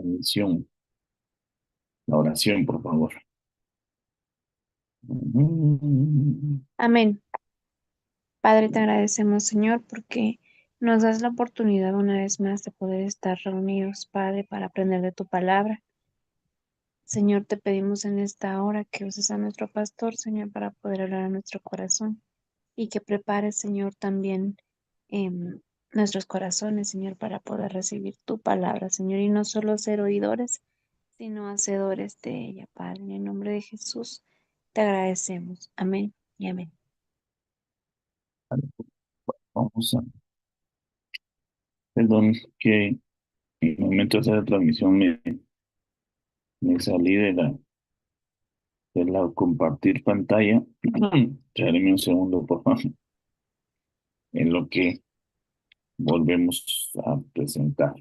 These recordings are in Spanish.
bendición, la oración, por favor. Amén. Padre, te agradecemos, Señor, porque nos das la oportunidad una vez más de poder estar reunidos, Padre, para aprender de tu palabra. Señor, te pedimos en esta hora que uses a nuestro pastor, Señor, para poder hablar a nuestro corazón y que prepares, Señor, también nuestros corazones, Señor, para poder recibir tu palabra, Señor, y no solo ser oidores, sino hacedores de ella, Padre. En el nombre de Jesús, te agradecemos. Amén y amén. Vamos a, perdón, que en el momento de hacer la transmisión me salí de la compartir pantalla. Espérenme un segundo, por favor, en lo que volvemos a presentar.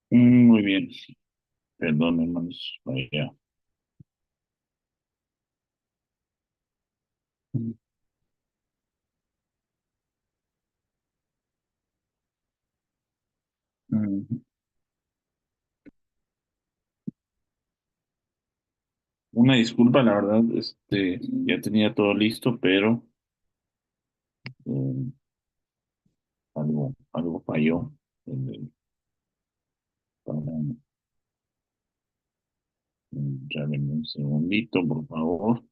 Muy bien, perdón, hermanos. Vaya. Mm, Una disculpa, la verdad, ya tenía todo listo, pero eh, algo falló en el programa. Dame un segundito, por favor.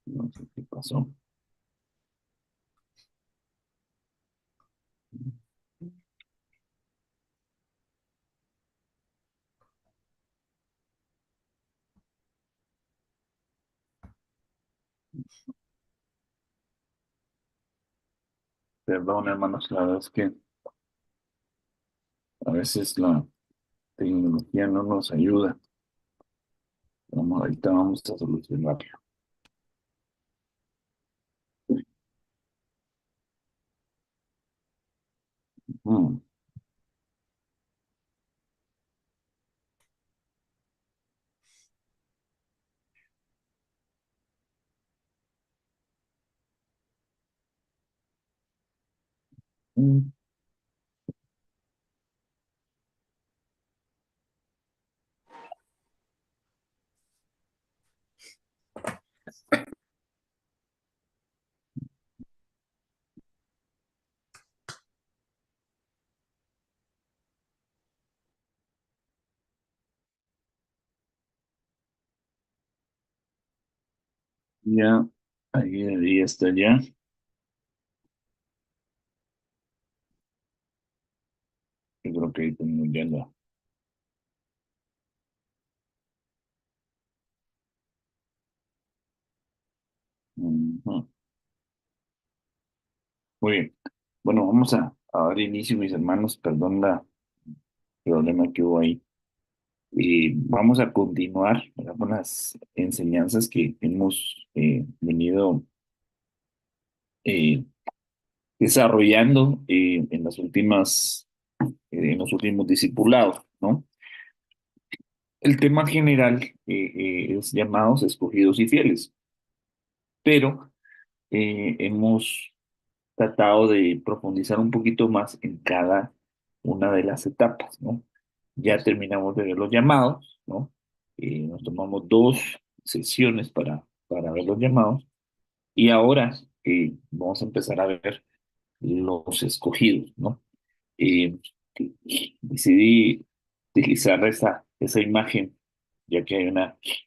No sé qué pasó. Perdón, hermanos, la verdad es que a veces la tecnología no nos ayuda. Ahorita vamos a solucionarlo. Mm, mm, Ya, ahí está ya. Yo creo que ahí tenemos ya la. Ujú. Muy bien. Bueno, vamos a dar inicio, mis hermanos. Perdón la problema que hubo ahí. Y vamos a continuar, ¿verdad?, con las enseñanzas que hemos venido eh, desarrollando en los últimos discipulados, ¿no? El tema general es llamados, escogidos y fieles, pero hemos tratado de profundizar un poquito más en cada una de las etapas, ¿no? Ya terminamos de ver los llamados, ¿no? Nos tomamos 2 sesiones para ver los llamados y ahora vamos a empezar a ver los escogidos, ¿no? Eh, Decidí utilizar esa imagen, ya que hay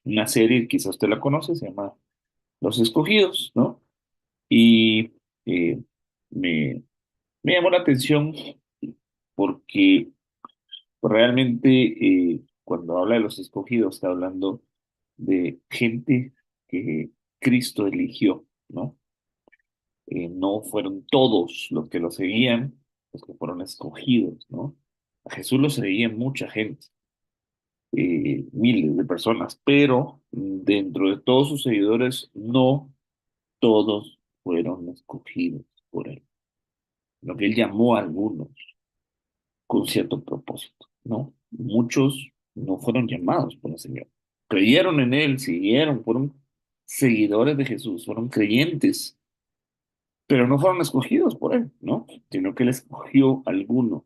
una serie, quizás usted la conoce, se llama Los Escogidos, ¿no? Y me, me llamó la atención porque realmente cuando habla de los escogidos está hablando de gente que Cristo eligió, ¿no? No fueron todos los que lo seguían, los que fueron escogidos, ¿no? A Jesús lo seguía mucha gente, miles de personas, pero dentro de todos sus seguidores, no todos fueron escogidos por él. Lo que él llamó a algunos con cierto propósito, ¿no? Muchos no fueron llamados por el Señor. Creyeron en él, siguieron, fueron seguidores de Jesús, fueron creyentes, pero no fueron escogidos por él, ¿no? Sino que él escogió a alguno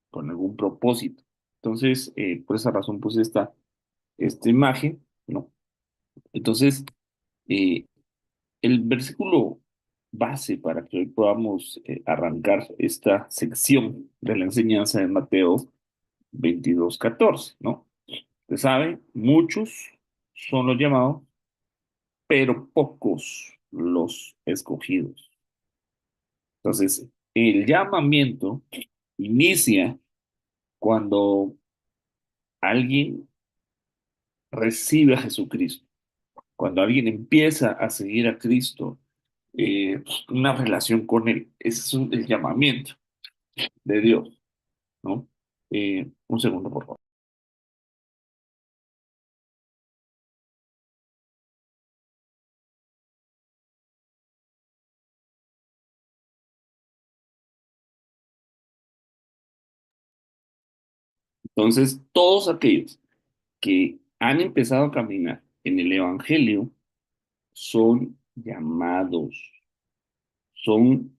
con algún propósito. Entonces, por esa razón puse esta imagen, ¿no? Entonces, eh, el versículo base para que hoy podamos arrancar esta sección de la enseñanza de Mateo 22:14, ¿no? Usted sabe, muchos son los llamados, pero pocos los escogidos. Entonces, el llamamiento inicia cuando alguien recibe a Jesucristo, cuando alguien empieza a seguir a Cristo, una relación con Él. Ese es el llamamiento de Dios, ¿no? Un segundo, por favor. Entonces, todos aquellos que han empezado a caminar en el Evangelio son llamados, son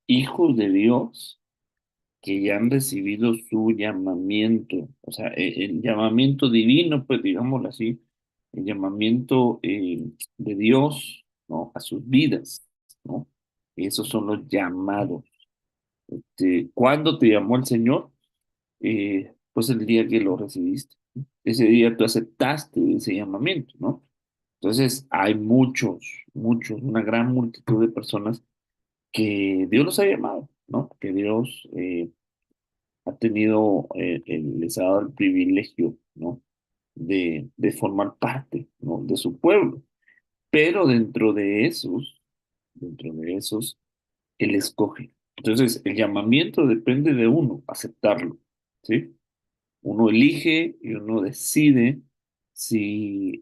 hijos de Dios que ya han recibido su llamamiento, o sea, el llamamiento divino, pues digámoslo así, el llamamiento de Dios, ¿no? A sus vidas, ¿no? Esos son los llamados. ¿Cuándo te llamó el Señor? Pues el día que lo recibiste. Ese día tú aceptaste ese llamamiento, ¿no? Entonces, hay muchos, una gran multitud de personas que Dios los ha llamado, ¿no? Que Dios ha tenido, les ha dado el privilegio, ¿no? De formar parte, ¿no? De su pueblo. Pero dentro de esos, Él escoge. Entonces, el llamamiento depende de uno, aceptarlo, ¿sí? Uno elige y uno decide si,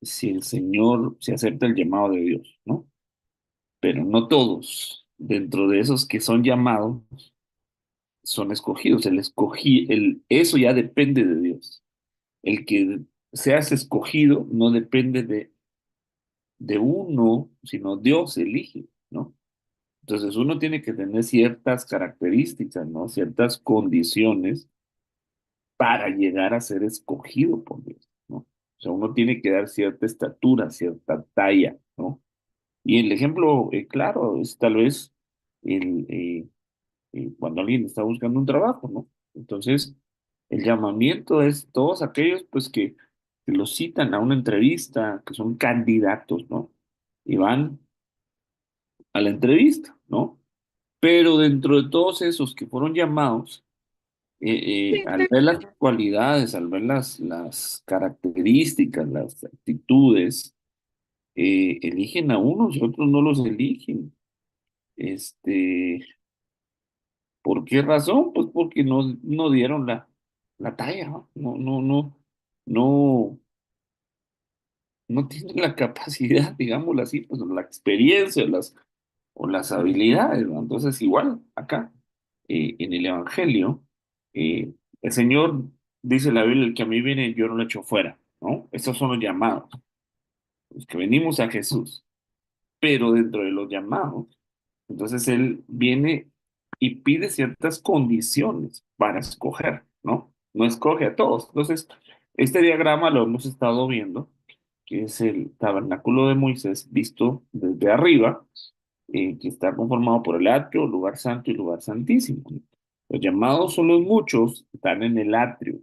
si el Señor, si acepta el llamado de Dios, ¿no? Pero no todos, dentro de esos que son llamados, son escogidos. Eso ya depende de Dios. El que seas escogido no depende de uno, sino Dios elige, ¿no? Entonces uno tiene que tener ciertas características, ¿no? Ciertas condiciones para llegar a ser escogido por Dios, ¿no? O sea, uno tiene que dar cierta estatura, cierta talla, ¿no? Y el ejemplo, claro, es tal vez el, cuando alguien está buscando un trabajo, ¿no? Entonces, el llamamiento es todos aquellos, pues, que los citan a una entrevista, que son candidatos, ¿no? Y van a la entrevista, ¿no? Pero dentro de todos esos que fueron llamados, al ver las cualidades, al ver las características, las actitudes, eligen a unos y otros no los eligen. Este, ¿Por qué razón? Pues porque no dieron la talla, ¿no? No, no tienen la capacidad, digámoslo así, pues la experiencia o las habilidades, ¿no? Entonces, igual, acá, en el Evangelio, el Señor dice la Biblia, el que a mí viene, yo no lo echo fuera, ¿no? Estos son los llamados, los que venimos a Jesús, pero dentro de los llamados, entonces Él viene y pide ciertas condiciones para escoger, ¿no? No escoge a todos. Entonces, este diagrama lo hemos estado viendo, que es el tabernáculo de Moisés visto desde arriba, que está conformado por el atrio, lugar santo y lugar santísimo. Los llamados son los muchos, están en el atrio,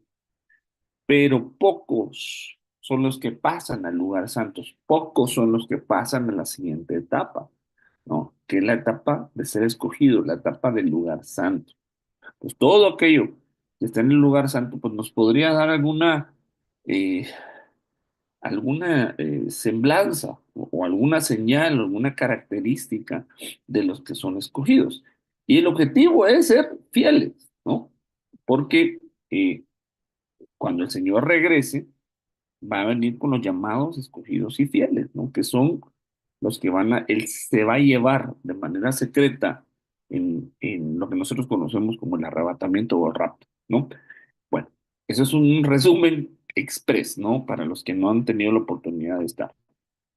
pero pocos son los que pasan al lugar santo, pocos son los que pasan a la siguiente etapa, ¿no? Que es la etapa de ser escogido, la etapa del lugar santo. Pues todo aquello que está en el lugar santo, pues nos podría dar eh, alguna semblanza o alguna señal, alguna característica de los que son escogidos. Y el objetivo es ser fieles, ¿no? Porque cuando el Señor regrese, va a venir con los llamados, escogidos y fieles, ¿no? Que son los que él se va a llevar de manera secreta en lo que nosotros conocemos como el arrebatamiento o el rapto, ¿no? Bueno, eso es un resumen express, ¿no? Para los que no han tenido la oportunidad de estar.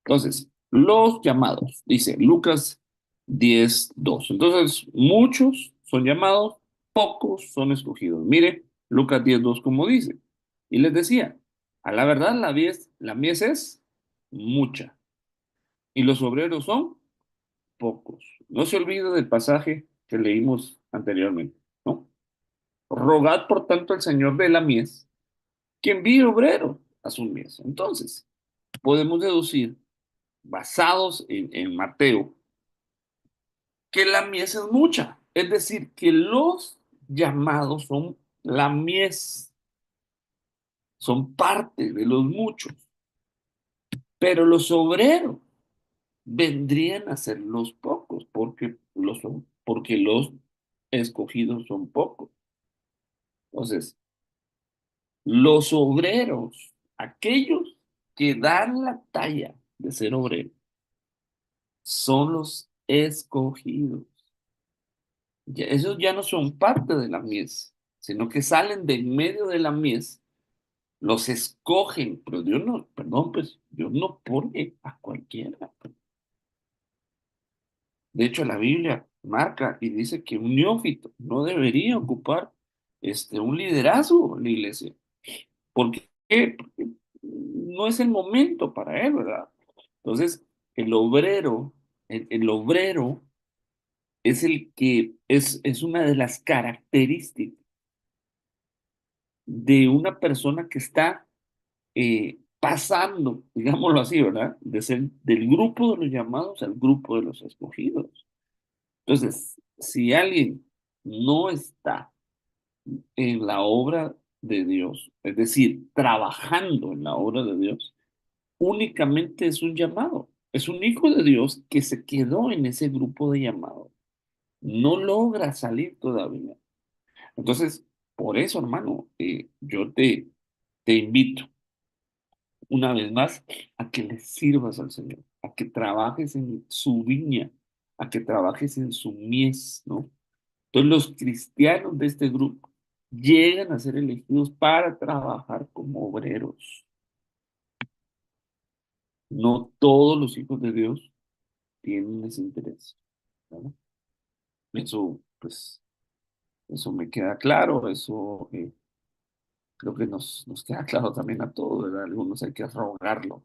Entonces, los llamados, dice Lucas 10:2. Entonces, muchos son llamados, pocos son escogidos. Mire, Lucas 10:2 como dice. Y les decía, a la verdad la mies es mucha y los obreros son pocos. No se olvide del pasaje que leímos anteriormente, ¿no? Rogad por tanto al Señor de la mies que envíe obreros a su mies. Entonces, podemos deducir, basados en Mateo, que la mies es mucha. Es decir, que los llamados son la mies, son parte de los muchos, pero los obreros vendrían a ser los pocos, porque los escogidos son pocos. Entonces, los obreros, aquellos que dan la talla de ser obreros, son los escogidos. Esos ya no son parte de la mies, sino que salen de en medio de la mies, los escogen, pero Dios no, perdón, pues Dios no pone a cualquiera. De hecho, la Biblia marca y dice que un neófito no debería ocupar un liderazgo en la iglesia. ¿Por qué? Porque no es el momento para él, ¿verdad? Entonces, el obrero es el que es una de las características de una persona que está pasando, digámoslo así, ¿verdad? De ser del grupo de los llamados al grupo de los escogidos. Entonces, si alguien no está en la obra de Dios, es decir, trabajando en la obra de Dios, únicamente es un llamado, es un hijo de Dios que se quedó en ese grupo de llamados, no logra salir todavía. Entonces, por eso, hermano, te invito una vez más a que le sirvas al Señor, a que trabajes en su viña, a que trabajes en su mies, ¿no? Entonces los cristianos de este grupo llegan a ser elegidos para trabajar como obreros. No todos los hijos de Dios tienen ese interés, ¿no? Eso, pues, eso me queda claro, eso creo que nos queda claro también a todos, ¿verdad? Algunos hay que rogarlo,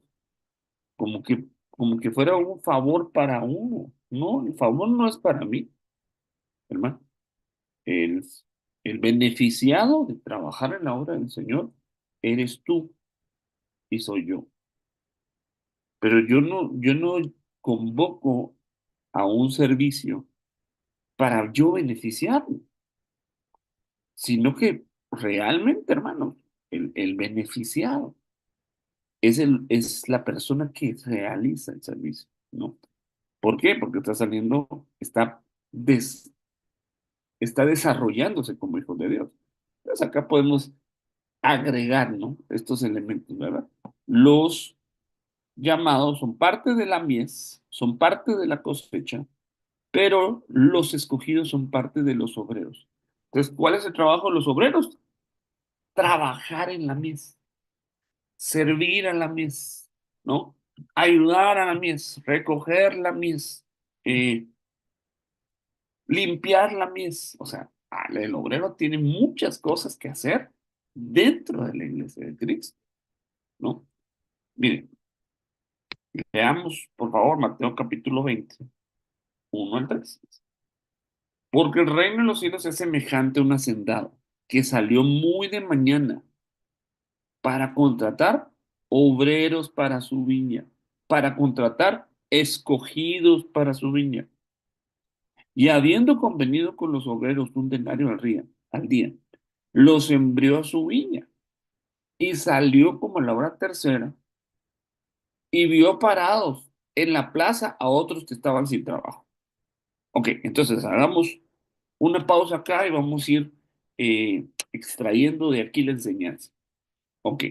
como que fuera un favor para uno. No, el favor no es para mí, hermano. El, el beneficiado de trabajar en la obra del Señor eres tú y soy yo. Pero yo no convoco a un servicio para yo beneficiarme, sino que realmente, hermano, el beneficiado es la persona que realiza el servicio, ¿no? ¿Por qué? Porque des- está desarrollándose como hijo de Dios. Entonces acá podemos agregar, ¿no? Estos elementos, ¿verdad? Los llamados son parte de la mies, son parte de la cosecha, pero los escogidos son parte de los obreros. Entonces, ¿cuál es el trabajo de los obreros? Trabajar en la mies, servir a la mies, ¿no? Ayudar a la mies, recoger la mies, eh, limpiar la mies. O sea, el obrero tiene muchas cosas que hacer dentro de la iglesia de Cristo, ¿no? Miren, leamos, por favor, Mateo capítulo 20, 1 al 3. Porque el reino de los cielos es semejante a un hacendado que salió muy de mañana para contratar obreros para su viña, para contratar escogidos para su viña. Y habiendo convenido con los obreros un denario al día, los envió a su viña y salió como a la hora tercera y vio parados en la plaza a otros que estaban sin trabajo. Ok, entonces hagamos una pausa acá y vamos a ir extrayendo de aquí la enseñanza. Ok,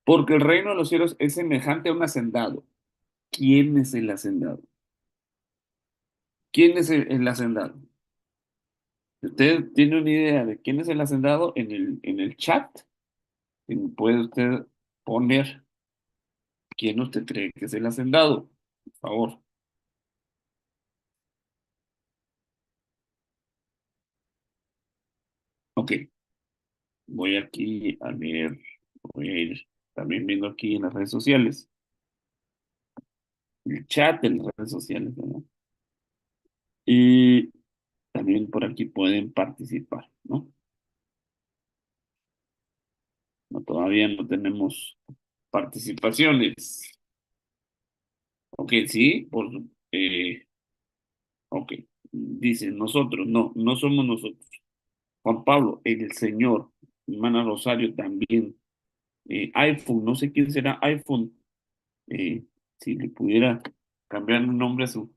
porque el reino de los cielos es semejante a un hacendado. ¿Quién es el hacendado? ¿Quién es el hacendado? ¿Usted tiene una idea de quién es el hacendado? En el chat puede usted poner quién usted cree que es el hacendado, por favor. Ok, voy aquí a leer, voy a ir también viendo aquí en las redes sociales, el chat de las redes sociales, ¿verdad? Y también por aquí pueden participar, ¿no? No, todavía no tenemos participaciones. Ok, sí, eh, ok. Dice nosotros, no, no somos nosotros. Juan Pablo, el Señor, hermana Rosario también. iPhone, no sé quién será iPhone. eh, si le pudiera cambiar el nombre a su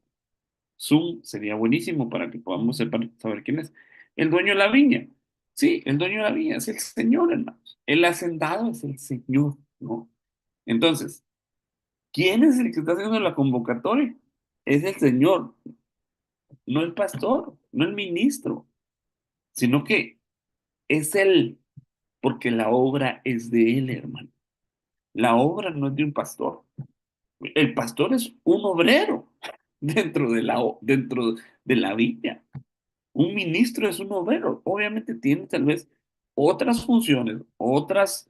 Zoom, sería buenísimo para que podamos saber quién es. El dueño de la viña. Sí, el dueño de la viña es el Señor, hermanos. El hacendado es el Señor, ¿no? Entonces, ¿quién es el que está haciendo la convocatoria? Es el Señor, no el pastor, no el ministro, sino que es Él, porque la obra es de Él, hermano. La obra no es de un pastor. El pastor es un obrero dentro de la viña. Un ministro es un obrero. Obviamente tiene tal vez otras funciones, otras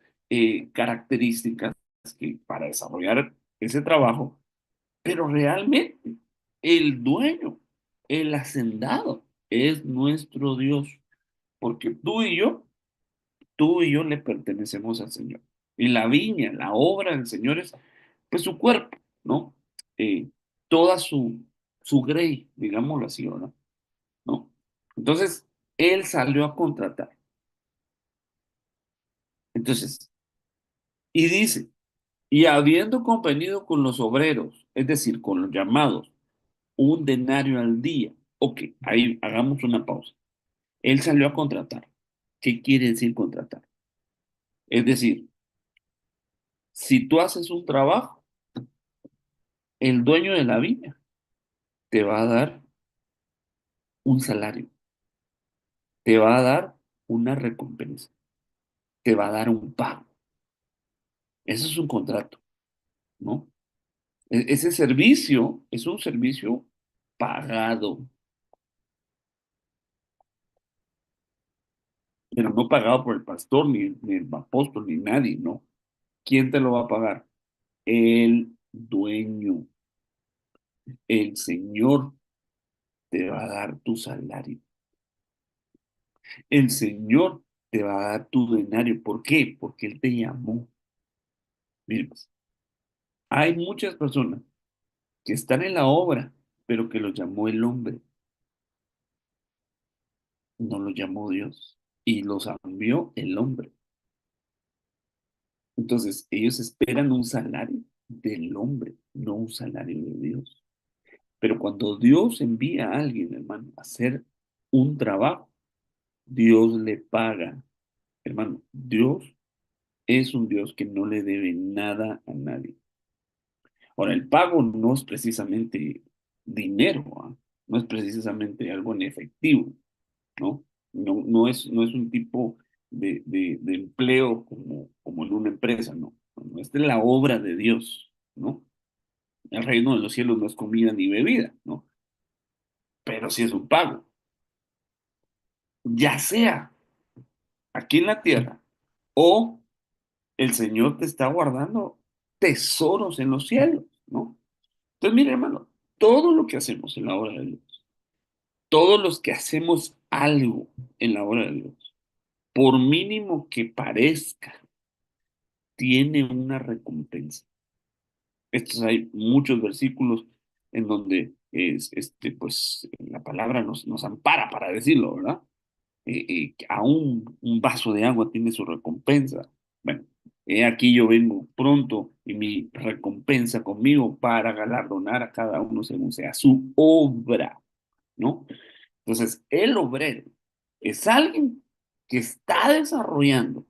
características para desarrollar ese trabajo, pero realmente el dueño, el hacendado, es nuestro Dios, porque tú y yo le pertenecemos al Señor. Y la viña, la obra del Señor es, pues, su cuerpo, ¿no? Eh, toda su grey, digámoslo así, ¿verdad? ¿No? Entonces, él salió a contratar. Entonces, y dice, y habiendo convenido con los obreros, es decir, con los llamados, un denario al día. Ok, ahí hagamos una pausa. Él salió a contratar. ¿Qué quiere decir contratar? Es decir, si tú haces un trabajo, el dueño de la viña te va a dar un salario, te va a dar una recompensa, te va a dar un pago. Eso es un contrato, ¿no? Ese servicio es un servicio pagado, pero no pagado por el pastor, ni el apóstol, ni nadie, ¿no? ¿Quién te lo va a pagar? El dueño, el Señor te va a dar tu salario. El Señor te va a dar tu denario. ¿Por qué? Porque Él te llamó. Miren, pues, hay muchas personas que están en la obra, pero que los llamó el hombre, no los llamó Dios. Y los envió el hombre. Entonces, ellos esperan un salario del hombre, no un salario de Dios. Pero cuando Dios envía a alguien, hermano, a hacer un trabajo, Dios le paga. Hermano, Dios es un Dios que no le debe nada a nadie. Ahora, el pago no es precisamente dinero, ¿ah? No es precisamente algo en efectivo, ¿no? No es un tipo de empleo como en una empresa, ¿no? No, esta es la obra de Dios, ¿no? El reino de los cielos no es comida ni bebida, ¿no? Pero sí es un pago, ya sea aquí en la tierra o el Señor te está guardando tesoros en los cielos, ¿no? Entonces, mire, hermano, todo lo que hacemos en la obra de Dios, todos los que hacemos algo en la obra de Dios, por mínimo que parezca, tiene una recompensa. Estos hay muchos versículos en donde pues, la palabra nos ampara para decirlo, ¿verdad? Que aún un vaso de agua tiene su recompensa. Bueno, he aquí yo vengo pronto y mi recompensa conmigo para galardonar a cada uno según sea su obra, ¿no? Entonces, el obrero es alguien que está desarrollando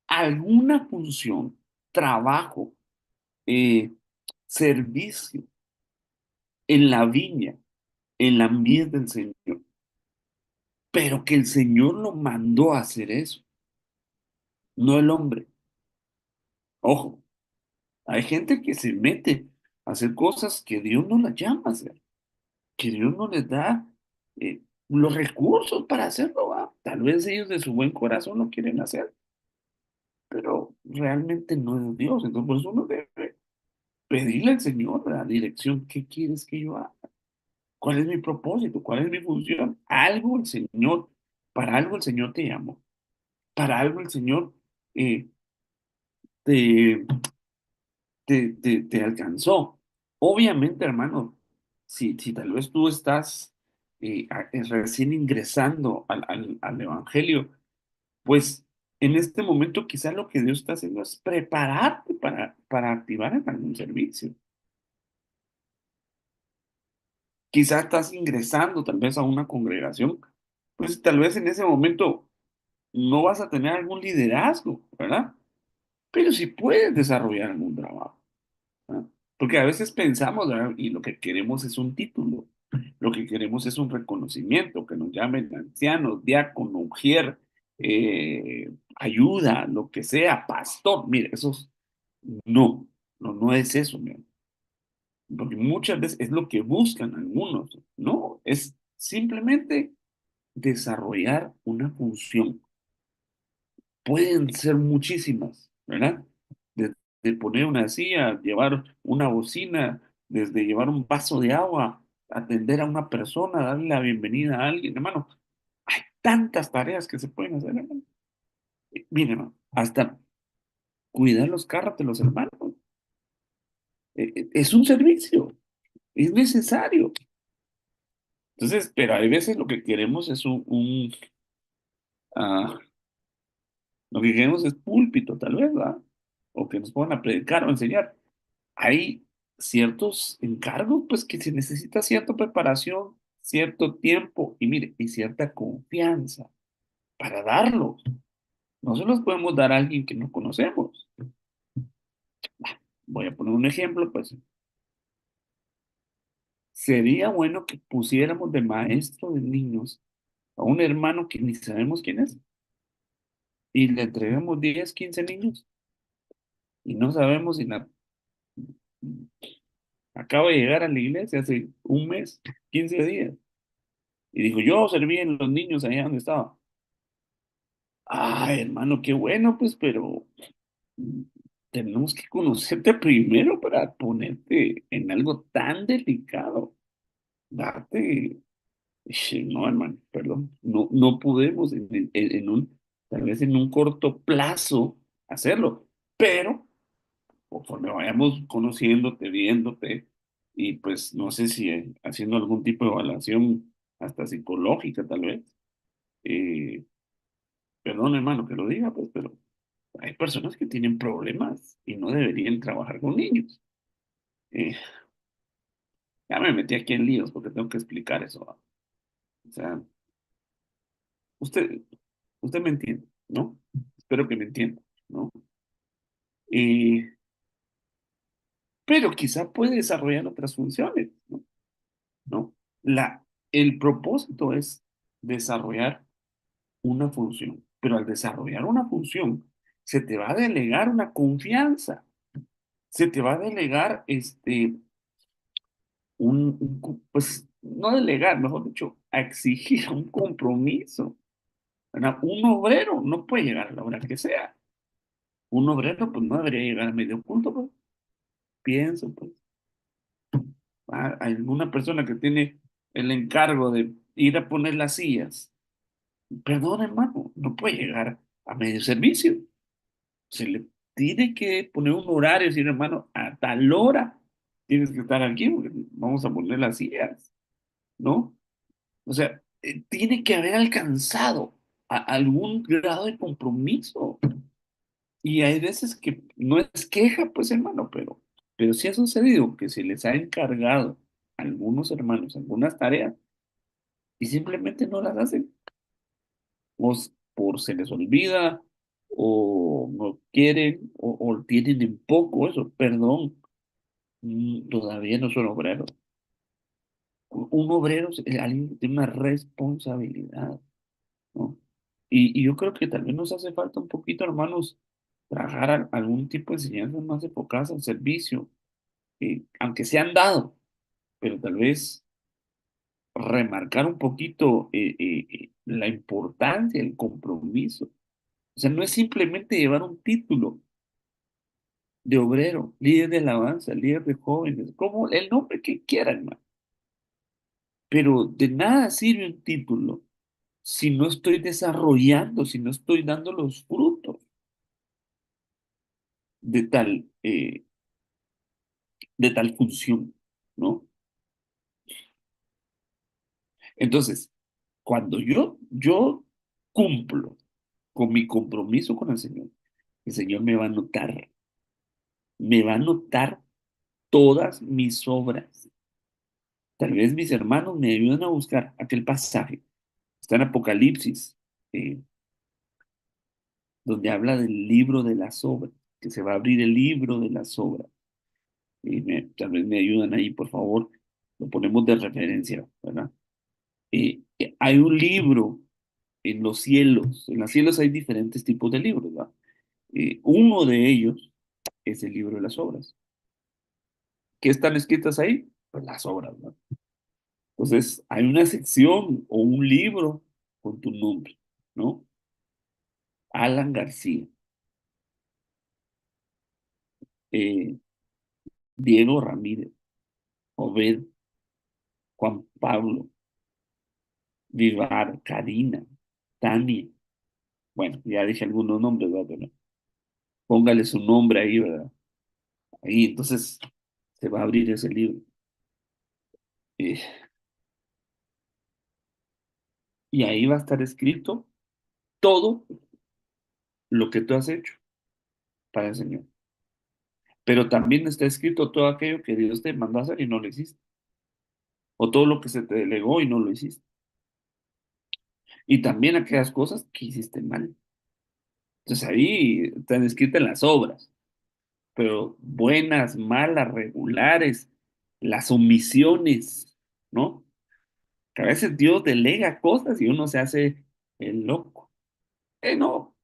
alguna función, trabajo, eh, servicio en la viña, en la mies del Señor, pero que el Señor lo mandó a hacer eso, no el hombre. Ojo, hay gente que se mete a hacer cosas que Dios no las llama a hacer, que Dios no les da los recursos para hacerlo, ¿va? Tal vez ellos de su buen corazón lo quieren hacer, pero realmente no es Dios. Entonces, por eso uno debe pedirle al Señor la dirección. ¿Qué quieres que yo haga? ¿Cuál es mi propósito? ¿Cuál es mi función? Algo el Señor, para algo el Señor te llamó, para algo el Señor eh, te, te alcanzó. Obviamente, hermano, si tal vez tú estás recién ingresando al Evangelio, pues en este momento quizás lo que Dios está haciendo es prepararte para activar en algún servicio. Quizás estás ingresando tal vez a una congregación, pues tal vez en ese momento no vas a tener algún liderazgo, ¿verdad? Pero sí puedes desarrollar algún trabajo, ¿verdad? Porque a veces pensamos, ¿verdad? Y lo que queremos es un título, lo que queremos es un reconocimiento, que nos llamen ancianos, diácono, ujier, ayuda, lo que sea, pastor. Mire, no, no es eso, mire. Porque muchas veces es lo que buscan algunos, no, es simplemente desarrollar una función. Pueden ser muchísimas, ¿verdad? Desde poner una silla, llevar una bocina, desde llevar un vaso de agua, atender a una persona, darle la bienvenida a alguien, hermano. Hay tantas tareas que se pueden hacer, hermano. Mire, hermano, hasta cuidar los carros de los hermanos. Es un servicio, es necesario. Entonces, pero hay veces lo que queremos es ah, lo que queremos es púlpito, tal vez, ¿verdad? O que nos pongan a predicar o enseñar. Hay ciertos encargos, pues que se necesita cierta preparación, cierto tiempo y mire, y cierta confianza para darlos. No se los podemos dar a alguien que no conocemos. Voy a poner un ejemplo, pues sería bueno que pusiéramos de maestro de niños a un hermano que ni sabemos quién es y le entreguemos 10 15 niños y no sabemos si acaba de llegar a la iglesia hace un mes, 15 días. Y dijo, yo serví en los niños allá donde estaba. Ay, hermano, qué bueno, pues, pero mm, tenemos que conocerte primero para ponerte en algo tan delicado. Darte, no, hermano, perdón, no podemos tal vez en un corto plazo hacerlo, pero conforme vayamos conociéndote, viéndote, y pues no sé si haciendo algún tipo de evaluación hasta psicológica, tal vez, eh, perdón, hermano, que lo diga, pues, pero hay personas que tienen problemas y no deberían trabajar con niños. Eh, ya me metí aquí en líos porque tengo que explicar eso, ¿va? O sea, usted, usted me entiende, ¿no? Espero que me entienda, ¿no? Eh, pero quizá puede desarrollar otras funciones, ¿no? ¿No? El propósito es desarrollar una función, pero al desarrollar una función, se te va a delegar una confianza, se te va a delegar pues no delegar, mejor dicho, a exigir un compromiso, ¿verdad? Un obrero no puede llegar a la hora que sea. Un obrero, pues no debería llegar a medio punto, pues, pienso, pues. Hay alguna persona que tiene el encargo de ir a poner las sillas. Perdón, hermano, no puede llegar a medio servicio. Se le tiene que poner un horario, decir, hermano, a tal hora tienes que estar aquí, porque vamos a poner las sillas, ¿no? O sea, tiene que haber alcanzado algún grado de compromiso. Y hay veces que no es queja, pues hermano, pero sí ha sucedido que se les ha encargado a algunos hermanos algunas tareas y simplemente no las hacen, por se les olvida, o no quieren, o tienen en poco eso, perdón, todavía no son obreros. Un obrero es alguien que tiene una responsabilidad, ¿no? Y yo creo que también nos hace falta un poquito, hermanos, trabajar algún tipo de enseñanzas más enfocadas al servicio, aunque se han dado, pero tal vez remarcar un poquito la importancia, el compromiso. O sea, no es simplemente llevar un título de obrero, líder de alabanza, líder de jóvenes, como el nombre que quieran, hermano. Pero de nada sirve un título si no estoy desarrollando, si no estoy dando los frutos de de tal función, ¿no? Entonces, cuando yo cumplo con mi compromiso con el Señor me va a notar todas mis obras. Tal vez mis hermanos me ayuden a buscar aquel pasaje. Está en Apocalipsis, eh, donde habla del libro de las obras, que se va a abrir el libro de las obras. Y tal vez me ayudan ahí, por favor. Lo ponemos de referencia, ¿verdad? Hay un libro en los cielos. En los cielos hay diferentes tipos de libros, ¿verdad? Uno de ellos es el libro de las obras. ¿Qué están escritas ahí? Pues las obras, ¿no? Entonces, hay una sección o un libro con tu nombre, ¿no? Alan García, eh, Diego Ramírez, Obed, Juan Pablo, Vivar, Karina, Tania. Bueno, ya dije algunos nombres, ¿verdad? Pero póngale su nombre ahí, ¿verdad? Ahí, entonces, se va a abrir ese libro. Eh, y ahí va a estar escrito todo lo que tú has hecho para el Señor. Pero también está escrito todo aquello que Dios te mandó a hacer y no lo hiciste. O todo lo que se te delegó y no lo hiciste. Y también aquellas cosas que hiciste mal. Entonces ahí están escritas las obras, pero buenas, malas, regulares, las omisiones, ¿no? Que a veces Dios delega cosas y uno se hace el loco. No,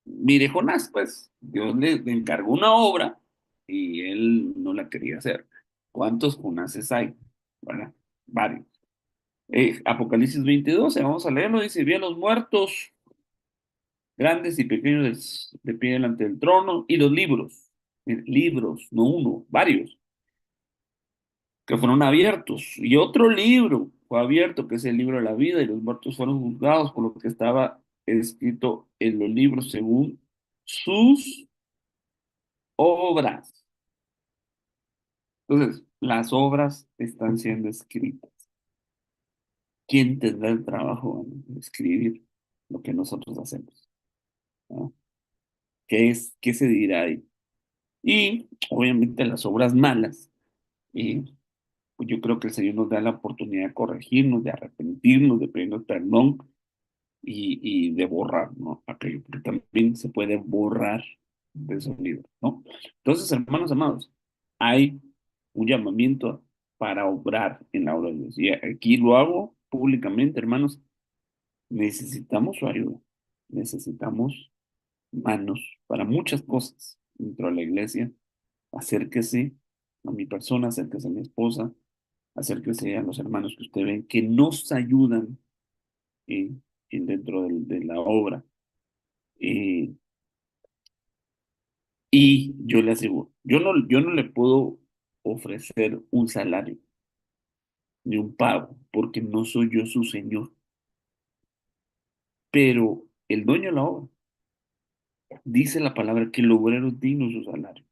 mire Jonás, pues Dios le encargó una obra y él no la quería hacer. ¿Cuántos Jonases hay? ¿Verdad? Varios. Apocalipsis 22, vamos a leerlo, dice, vi a los muertos, grandes y pequeños, de pie delante del trono, y los libros, libros, no uno, varios, que fueron abiertos. Y otro libro fue abierto, que es el libro de la vida, y los muertos fueron juzgados por lo que estaba escrito en los libros según sus obras. Entonces, las obras están siendo escritas. ¿Quién tendrá el trabajo de escribir lo que nosotros hacemos? ¿No? ¿Qué se dirá ahí? Y obviamente las obras malas, pues yo creo que el Señor nos da la oportunidad de corregirnos, de arrepentirnos, de pedirnos perdón y de borrar, ¿no? Aquello, porque también se puede borrar de esos libros, ¿no? Entonces, hermanos amados, hay un llamamiento para obrar en la obra de Dios. Y aquí lo hago públicamente, hermanos, necesitamos su ayuda, necesitamos manos para muchas cosas dentro de la iglesia. Acérquese a mi persona, acérquese a mi esposa, acérquese a los hermanos que usted ve que nos ayudan en, dentro de la obra. Eh, y yo le aseguro, yo no le puedo ofrecer un salario ni un pago porque no soy yo su señor, pero el dueño de la obra, dice la palabra que el obrero es digno de su salario.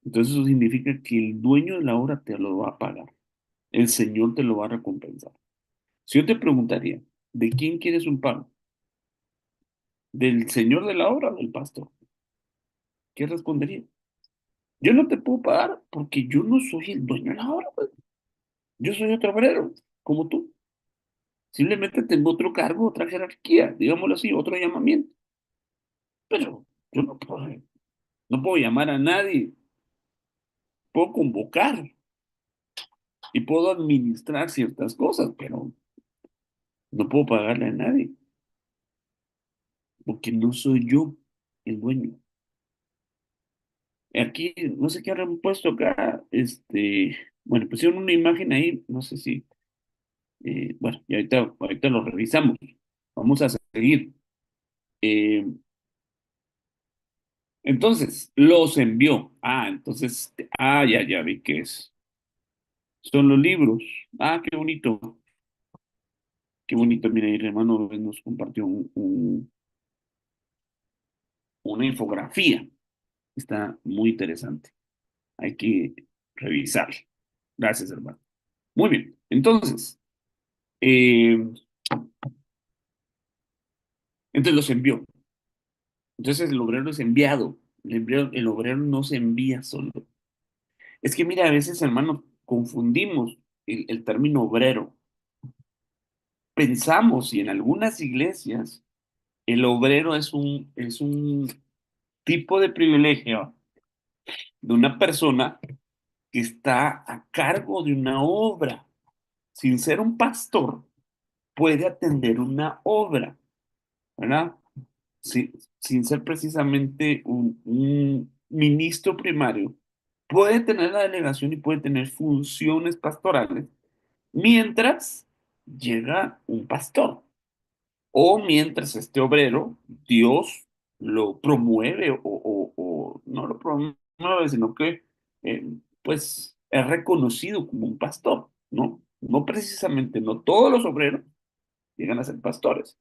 Entonces eso significa que el dueño de la obra te lo va a pagar. El Señor te lo va a recompensar. Si yo te preguntaría, ¿de quién quieres un pago? ¿Del Señor de la obra o del pastor? ¿Qué respondería? Yo no te puedo pagar porque yo no soy el dueño de la obra, pues. Yo soy otro obrero, como tú. Simplemente tengo otro cargo, otra jerarquía, digámoslo así, otro llamamiento. Pero yo no puedo llamar a nadie, puedo convocar y puedo administrar ciertas cosas, pero no puedo pagarle a nadie, porque no soy yo el dueño. Aquí, no sé qué habrán puesto acá, bueno, pusieron una imagen ahí, no sé si, bueno, y ahorita lo revisamos. Vamos a seguir. Eh, entonces, los envió. Entonces, ya vi que son los libros. Qué bonito, qué bonito. Mira, el hermano nos compartió una infografía. Está muy interesante. Hay que revisarla. Gracias, hermano. Muy bien. Eh, entonces los envió. Entonces el obrero es enviado. El obrero no se envía solo. Es que mira, a veces, hermano, confundimos el término obrero. Pensamos, y en algunas iglesias, el obrero es un tipo de privilegio de una persona que está a cargo de una obra. Sin ser un pastor, puede atender una obra, ¿verdad? Sí, sin ser precisamente un ministro primario, puede tener la delegación y puede tener funciones pastorales mientras llega un pastor o mientras este obrero, Dios lo promueve o no lo promueve, sino que pues es reconocido como un pastor, ¿no? No precisamente, no todos los obreros llegan a ser pastores,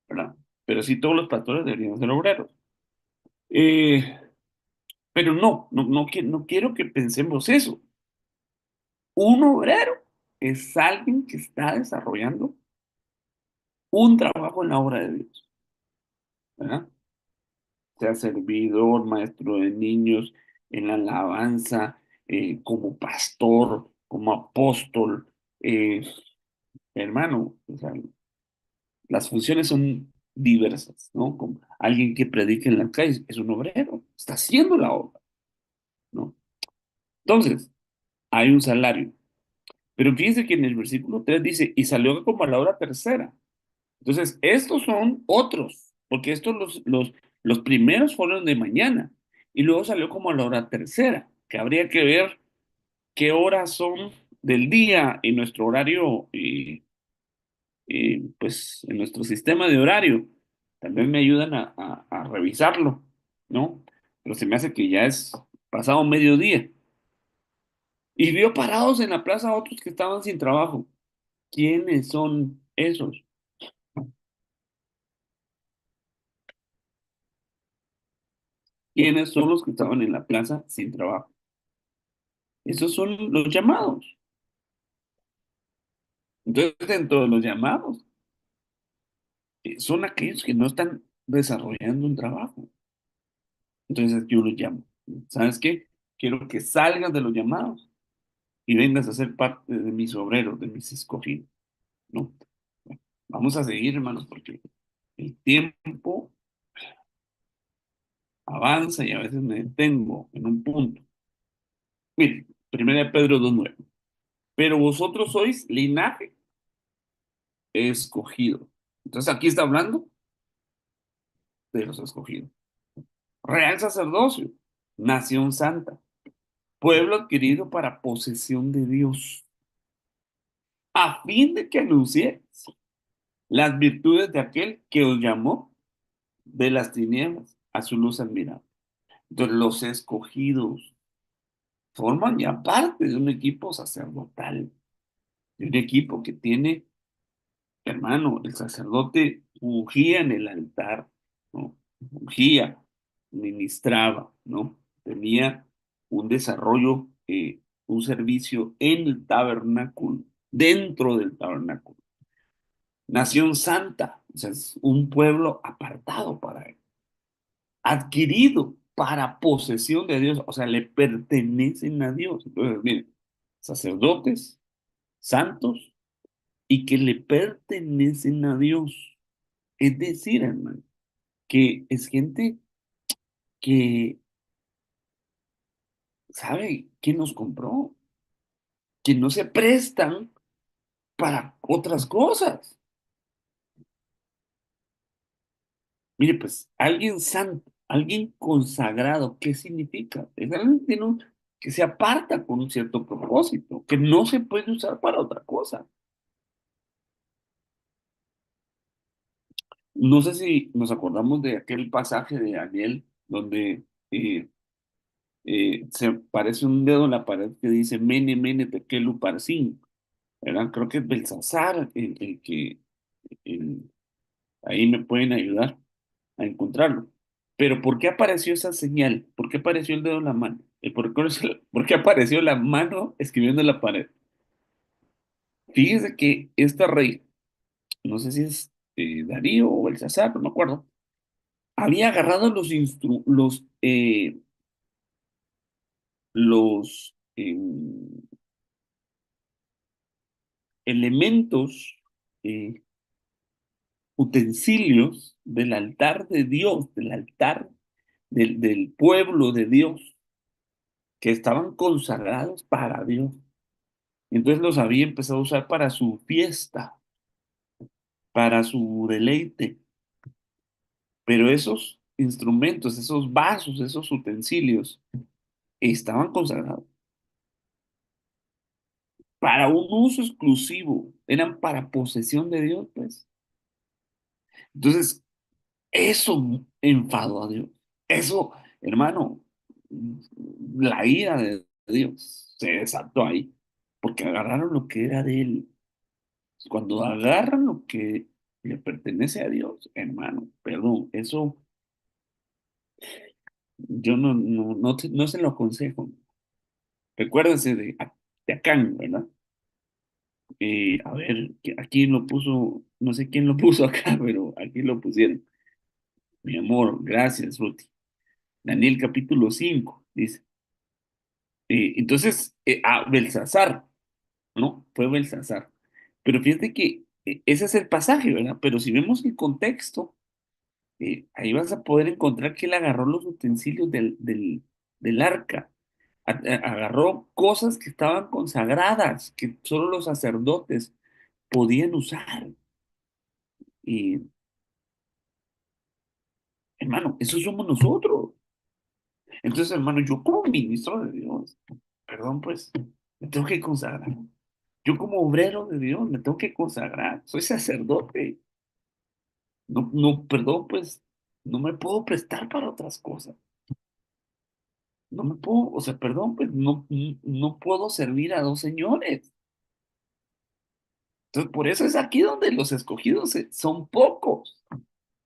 ¿verdad? Pero sí todos los pastores deberían ser obreros. Eh, pero no quiero que pensemos eso. Un obrero es alguien que está desarrollando un trabajo en la obra de Dios, ¿verdad? Sea servidor, maestro de niños, en la alabanza, como pastor, como apóstol, eh, hermano, o sea, las funciones son diversas, ¿no? Como alguien que predica en la calle es un obrero, está haciendo la obra, ¿no? Entonces, hay un salario. Pero fíjense que en el versículo 3 dice, y salió como a la hora tercera. Entonces, estos son otros, porque estos los primeros fueron de mañana, y luego salió como a la hora tercera, que habría que ver qué horas son del día en nuestro horario, pues en nuestro sistema de horario. También me ayudan a revisarlo, ¿no? Pero se me hace que ya es pasado mediodía. Y vio parados en la plaza a otros que estaban sin trabajo. ¿Quiénes son esos? ¿Quiénes son los que estaban en la plaza sin trabajo? Esos son los llamados. Entonces, dentro de los llamados, son aquellos que no están desarrollando un trabajo. Entonces, yo los llamo. ¿Sabes qué? Quiero que salgas de los llamados y vengas a ser parte de mis obreros, de mis escogidos, ¿no? Bueno, vamos a seguir, hermanos, porque el tiempo avanza y a veces me detengo en un punto. Miren, 1 Pedro 2:9. Pero vosotros sois linaje escogido. Entonces aquí está hablando de los escogidos. Real sacerdocio, nación santa, pueblo adquirido para posesión de Dios, a fin de que anunciéis las virtudes de aquel que os llamó de las tinieblas a su luz admirable. Entonces los escogidos forman ya parte de un equipo sacerdotal, de un equipo que tiene, hermano, el sacerdote ungía en el altar, ¿no? ungía, ministraba, ¿no? Tenía un desarrollo, un servicio en el tabernáculo, dentro del tabernáculo. Nación santa, o sea, es un pueblo apartado para él, adquirido para posesión de Dios, o sea, le pertenecen a Dios. Entonces, miren, sacerdotes, santos y que le pertenecen a Dios. Es decir, hermano, que es gente que sabe quién nos compró, que no se prestan para otras cosas. Mire, pues, alguien santo, alguien consagrado, ¿qué significa? Es alguien que, que se aparta con un cierto propósito, que no se puede usar para otra cosa. No sé si nos acordamos de aquel pasaje de Daniel donde se parece un dedo en la pared que dice Mene, Mene, Tekel, Uparsin, ¿verdad? Creo que es Belsasar el que el- ahí me pueden ayudar a encontrarlo. Pero ¿por qué apareció esa señal? ¿Por qué apareció el dedo en la mano? ¿Por qué apareció la mano escribiendo en la pared? Fíjese que esta rey, no sé si es Darío o Belsasar, no me acuerdo, había agarrado los elementos, eh, utensilios del altar de Dios, del altar del pueblo de Dios, que estaban consagrados para Dios. Entonces los había empezado a usar para su fiesta, para su deleite. Pero esos instrumentos, esos vasos, esos utensilios, estaban consagrados para un uso exclusivo, eran para posesión de Dios, pues. Entonces, eso enfadó a Dios. Eso, hermano, la ira de Dios se desató ahí, porque agarraron lo que era de él. Cuando agarran lo que le pertenece a Dios, hermano, perdón, eso yo no se lo aconsejo. Recuérdense de Acán, ¿verdad? A ver, aquí lo puso, no sé quién lo puso acá, pero aquí lo pusieron. Mi amor, gracias, Ruti. Daniel capítulo 5 dice. Entonces, Belsasar, ¿no? Fue Belsasar. Pero fíjate que ese es el pasaje, ¿verdad? Pero si vemos el contexto, ahí vas a poder encontrar que él agarró los utensilios del arca, agarró cosas que estaban consagradas, que solo los sacerdotes podían usar. Y, hermano, eso somos nosotros. Entonces, hermano, yo como ministro de Dios, perdón, pues, me tengo que consagrar. Yo como obrero de Dios me tengo que consagrar. Soy sacerdote. Perdón, pues, no me puedo prestar para otras cosas. No me puedo, o sea, perdón, pues, no puedo servir a dos señores. Entonces, por eso es aquí donde los escogidos son pocos.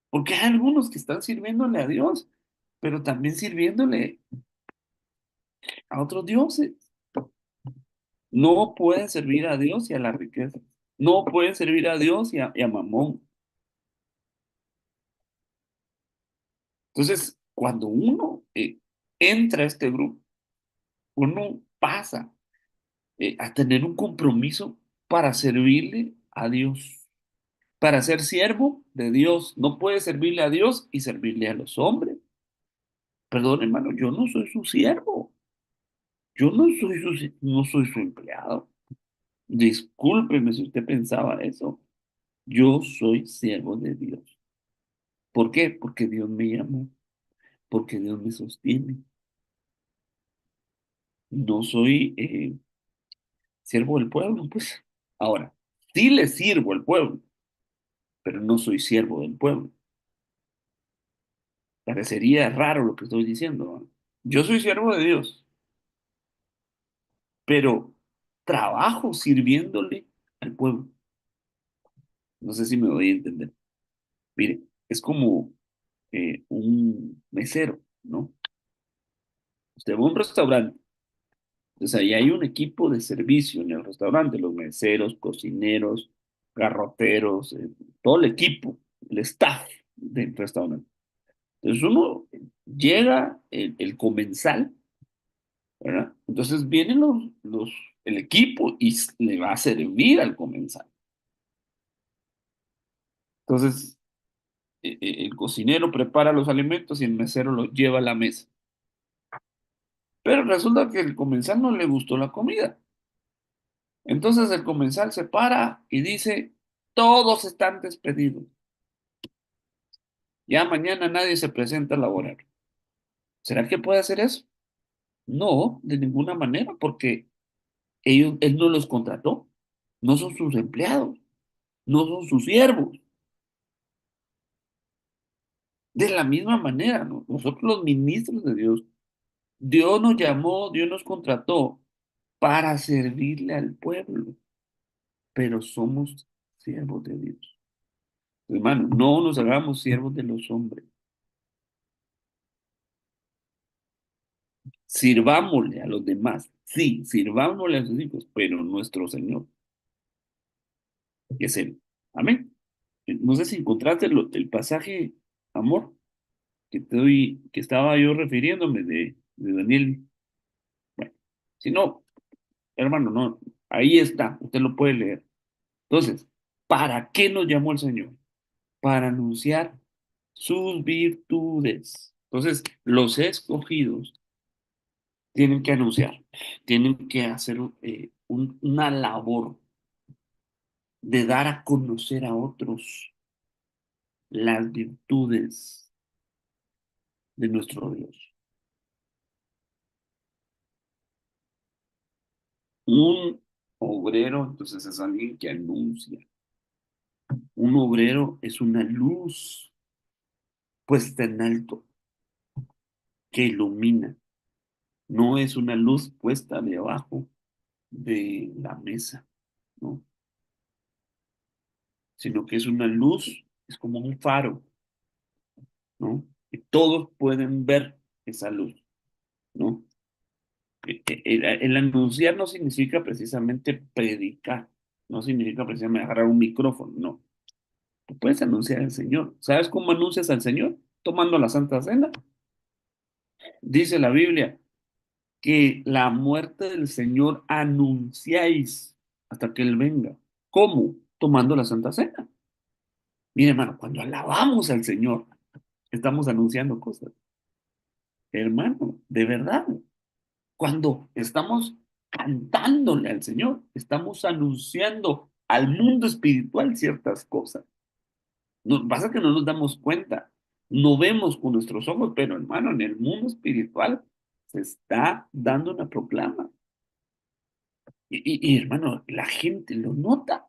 Porque hay algunos que están sirviéndole a Dios, pero también sirviéndole a otros dioses. No pueden servir a Dios y a la riqueza. No pueden servir a Dios y a Mamón. Entonces, cuando uno entra a este grupo, uno pasa a tener un compromiso para servirle a Dios, para ser siervo de Dios. No puede servirle a Dios y servirle a los hombres. Perdón, hermano, yo no soy su siervo. Yo no soy su empleado. Discúlpeme si usted pensaba eso. Yo soy siervo de Dios. ¿Por qué? Porque Dios me llamó, porque Dios me sostiene. No soy siervo del pueblo, pues. Ahora, sí le sirvo al pueblo, pero no soy siervo del pueblo. Parecería raro lo que estoy diciendo, ¿no? Yo soy siervo de Dios, pero trabajo sirviéndole al pueblo. No sé si me voy a entender. Mire, es como, un mesero, ¿no? Usted va a un restaurante, entonces ahí hay un equipo de servicio en el restaurante, los meseros, cocineros, garroteros, todo el equipo, el staff del restaurante. Entonces uno llega, el comensal, ¿verdad? Entonces vienen el equipo y le va a servir al comensal. Entonces el cocinero prepara los alimentos y el mesero los lleva a la mesa. Pero resulta que el comensal no le gustó la comida. Entonces el comensal se para y dice, todos están despedidos. Ya mañana nadie se presenta a laborar. ¿Será que puede hacer eso? No, de ninguna manera, porque él no los contrató. No son sus empleados, no son sus siervos. De la misma manera, ¿no? Nosotros los ministros de Dios, Dios nos llamó, Dios nos contrató para servirle al pueblo, pero somos siervos de Dios. Hermano, no nos hagamos siervos de los hombres. Sirvámosle a los demás. Sí, sirvámosle a sus hijos, pero nuestro Señor es Él. Amén. No sé si encontraste el pasaje, amor, que estaba yo refiriéndome de Daniel. Bueno, si no, hermano, no, ahí está, usted lo puede leer. Entonces, ¿para qué nos llamó el Señor? Para anunciar sus virtudes. Entonces, los escogidos tienen que anunciar, tienen que hacer una labor de dar a conocer a otros las virtudes de nuestro Dios. Un obrero, entonces, es alguien que anuncia. Un obrero es una luz puesta en alto que ilumina. No es una luz puesta debajo de la mesa, ¿no? Sino que es una luz, es como un faro, ¿no? Y todos pueden ver esa luz, ¿no? El anunciar no significa precisamente predicar, no significa precisamente agarrar un micrófono, no. Tú puedes anunciar al Señor. ¿Sabes cómo anuncias al Señor? Tomando la Santa Cena. Dice la Biblia que la muerte del Señor anunciáis hasta que Él venga. ¿Cómo? Tomando la Santa Cena. Mire, hermano, cuando alabamos al Señor, estamos anunciando cosas. Hermano, de verdad. Cuando estamos cantándole al Señor, estamos anunciando al mundo espiritual ciertas cosas. Pasa que no nos damos cuenta, no vemos con nuestros ojos, pero hermano, en el mundo espiritual se está dando una proclama. Hermano, la gente lo nota.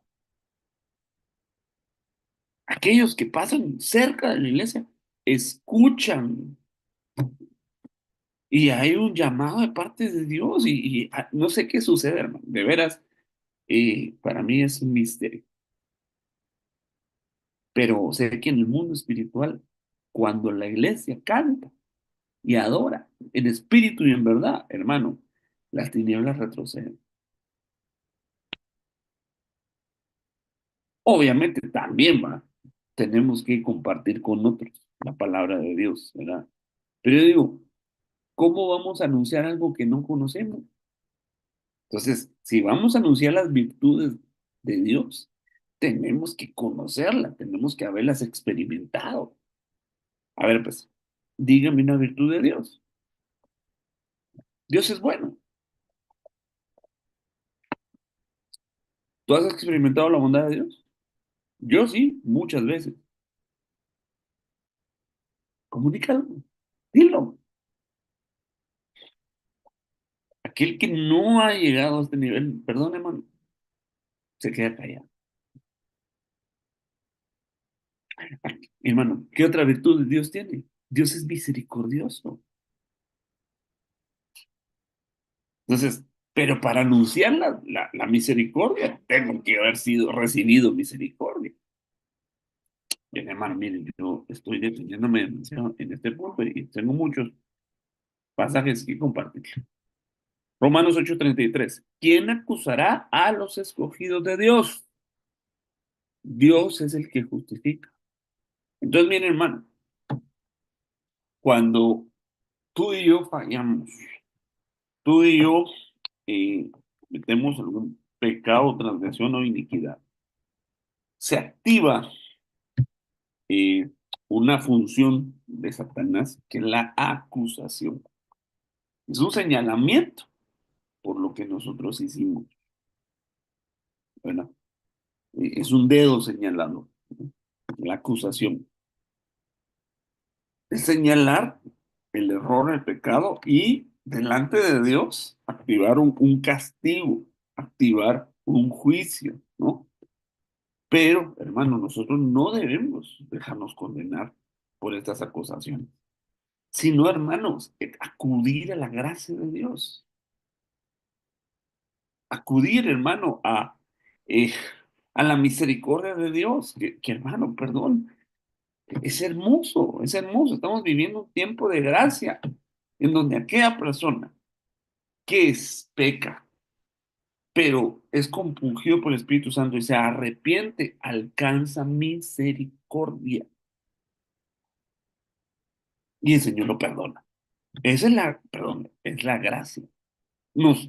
Aquellos que pasan cerca de la iglesia escuchan y hay un llamado de parte de Dios y no sé qué sucede, hermano. De veras, para mí es un misterio. Pero sé que en el mundo espiritual, cuando la iglesia canta y adora en espíritu y en verdad, hermano, las tinieblas retroceden. Obviamente también va, tenemos que compartir con otros la palabra de Dios, ¿verdad? Pero yo digo, ¿cómo vamos a anunciar algo que no conocemos? Entonces, si vamos a anunciar las virtudes de Dios, tenemos que conocerlas, tenemos que haberlas experimentado. A ver, pues, dígame una virtud de Dios. Dios es bueno. ¿Tú has experimentado la bondad de Dios? Yo sí, muchas veces. Comunícalo, dilo. Aquel que no ha llegado a este nivel, perdón, hermano, se queda callado. Hermano, ¿qué otra virtud Dios tiene? Dios es misericordioso. Entonces, pero para anunciar la misericordia, tengo que haber sido recibido misericordia. Bien, hermano, miren, yo estoy defendiéndome demasiado en este punto y tengo muchos pasajes que compartir. Romanos 8:33. ¿Quién acusará a los escogidos de Dios? Dios es el que justifica. Entonces, miren, hermano, cuando tú y yo fallamos, tú y yo cometemos algún pecado, transgresión o iniquidad, se activa eh, una función de Satanás que es la acusación. Es un señalamiento por lo que nosotros hicimos, ¿verdad? Es un dedo señalado, ¿no? La acusación. Es señalar el error, el pecado y delante de Dios activar un castigo, activar un juicio, ¿no? Pero, hermano, nosotros no debemos dejarnos condenar por estas acusaciones, sino, hermanos, acudir a la gracia de Dios, acudir, hermano, eh, a la misericordia de Dios, hermano, perdón, es hermoso, estamos viviendo un tiempo de gracia en donde aquella persona que peca, pero es compungido por el Espíritu Santo y se arrepiente, alcanza misericordia y el Señor lo perdona. Esa es perdón, es la gracia. Nos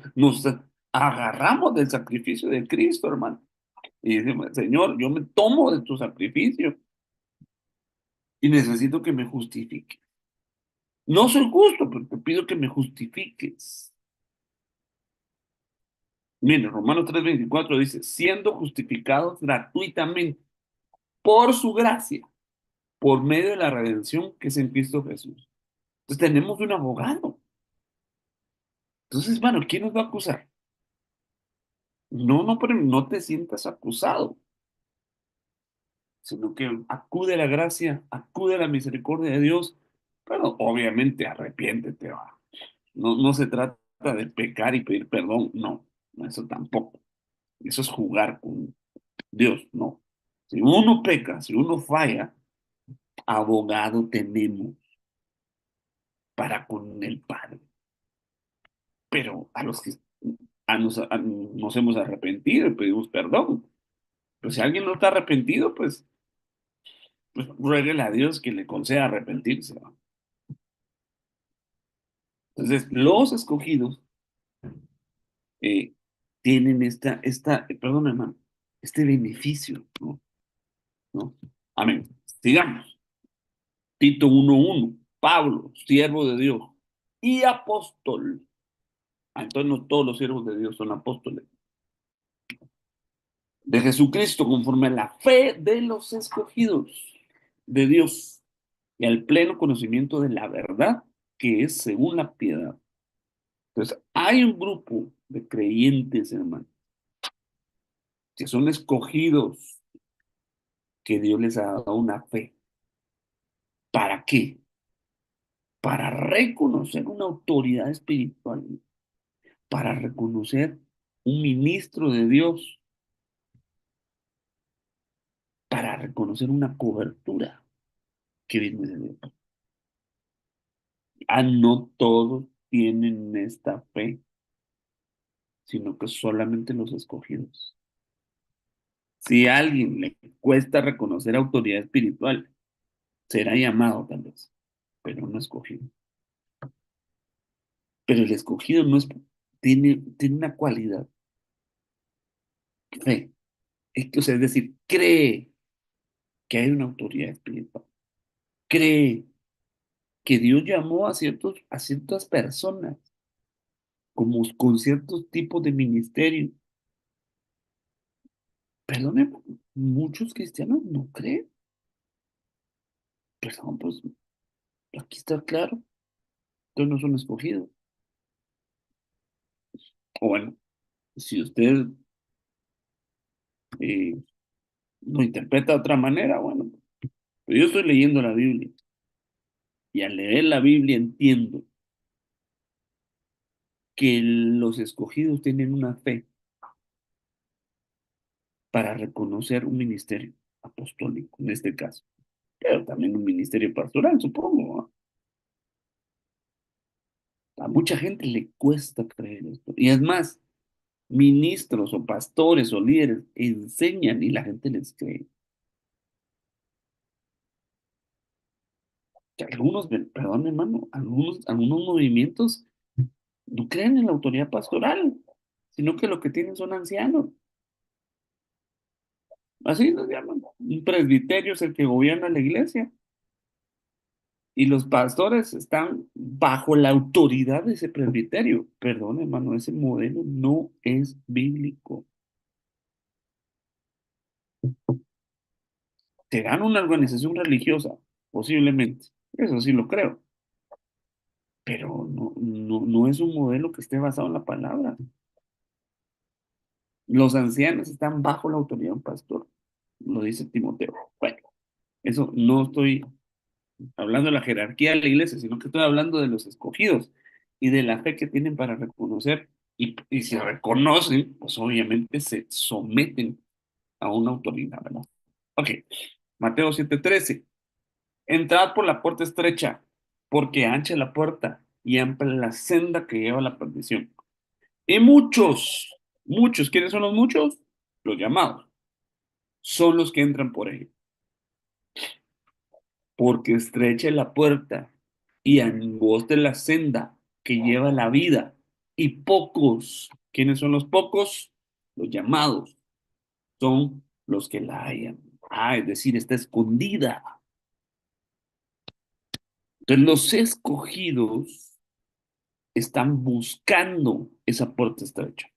agarramos del sacrificio de Cristo, hermano. Y decimos, Señor, yo me tomo de tu sacrificio y necesito que me justifique. No soy justo, pero te pido que me justifiques. Mire, Romanos 3:24 dice, siendo justificados gratuitamente por su gracia, por medio de la redención que es en Cristo Jesús. Entonces tenemos un abogado. Entonces, bueno, ¿quién nos va a acusar? No, no, pero no te sientas acusado, sino que acude a la gracia, acude a la misericordia de Dios, pero obviamente arrepiéntete, va. No, no se trata de pecar y pedir perdón, no, eso tampoco. Eso es jugar con Dios, no. Si uno peca, si uno falla, abogado tenemos para con el Padre. Pero a los que nos hemos arrepentido y pedimos perdón. Pues si alguien no está arrepentido, pues ruéguele a Dios que le conceda arrepentirse, ¿no? Entonces, los escogidos eh, tienen perdón, hermano, este beneficio, ¿no? ¿No? Amén. Sigamos. Tito 1:1. Pablo, siervo de Dios y apóstol. Entonces no todos los siervos de Dios son apóstoles. De Jesucristo conforme a la fe de los escogidos de Dios y al pleno conocimiento de la verdad que es según la piedad. Entonces, hay un grupo de creyentes, hermano, que son escogidos, que Dios les ha dado una fe. ¿Para qué? Para reconocer una autoridad espiritual, para reconocer un ministro de Dios, para reconocer una cobertura que viene de Dios. No todos tienen esta fe, sino que solamente los escogidos. Si a alguien le cuesta reconocer autoridad espiritual, será llamado tal vez, pero no escogido. Pero el escogido no es, tiene una cualidad, fe. O sea, es decir, cree que hay una autoridad espiritual. Cree que Dios llamó a ciertas personas como con ciertos tipos de ministerio. Perdone, muchos cristianos no creen. Perdón, pues aquí está claro. Entonces no son escogidos. O bueno, si usted eh, lo interpreta de otra manera, bueno, pero yo estoy leyendo la Biblia y al leer la Biblia entiendo que los escogidos tienen una fe para reconocer un ministerio apostólico, en este caso. pero también un ministerio pastoral, supongo. A mucha gente le cuesta creer esto. Y es más, ministros o pastores o líderes enseñan y la gente les cree. Que algunos, perdón hermano, algunos movimientos no creen en la autoridad pastoral, sino que lo que tienen son ancianos. Así nos llaman. Un presbiterio es el que gobierna la iglesia. Y los pastores están bajo la autoridad de ese presbiterio. Perdón, hermano, ese modelo no es bíblico. ¿Serán una organización religiosa? Posiblemente. Eso sí lo creo. Pero no es un modelo que esté basado en la palabra. Los ancianos están bajo la autoridad de un pastor. Lo dice Timoteo. Bueno, eso no estoy hablando de la jerarquía de la iglesia, sino que estoy hablando de los escogidos y de la fe que tienen para reconocer. Y si reconocen, pues obviamente se someten a una autoridad, ¿verdad? Ok, Mateo 7:13. Entrad por la puerta estrecha, porque ancha es la puerta y amplia la senda que lleva a la perdición. Y muchos, ¿quiénes son los muchos? Los llamados, son los que entran por ella. Porque estrecha es la puerta y angosta es la senda que lleva a la vida. Y pocos, ¿quiénes son los pocos? Los llamados, son los que la hallan. Ah, es decir, está escondida. Entonces los escogidos están buscando esa puerta estrecha.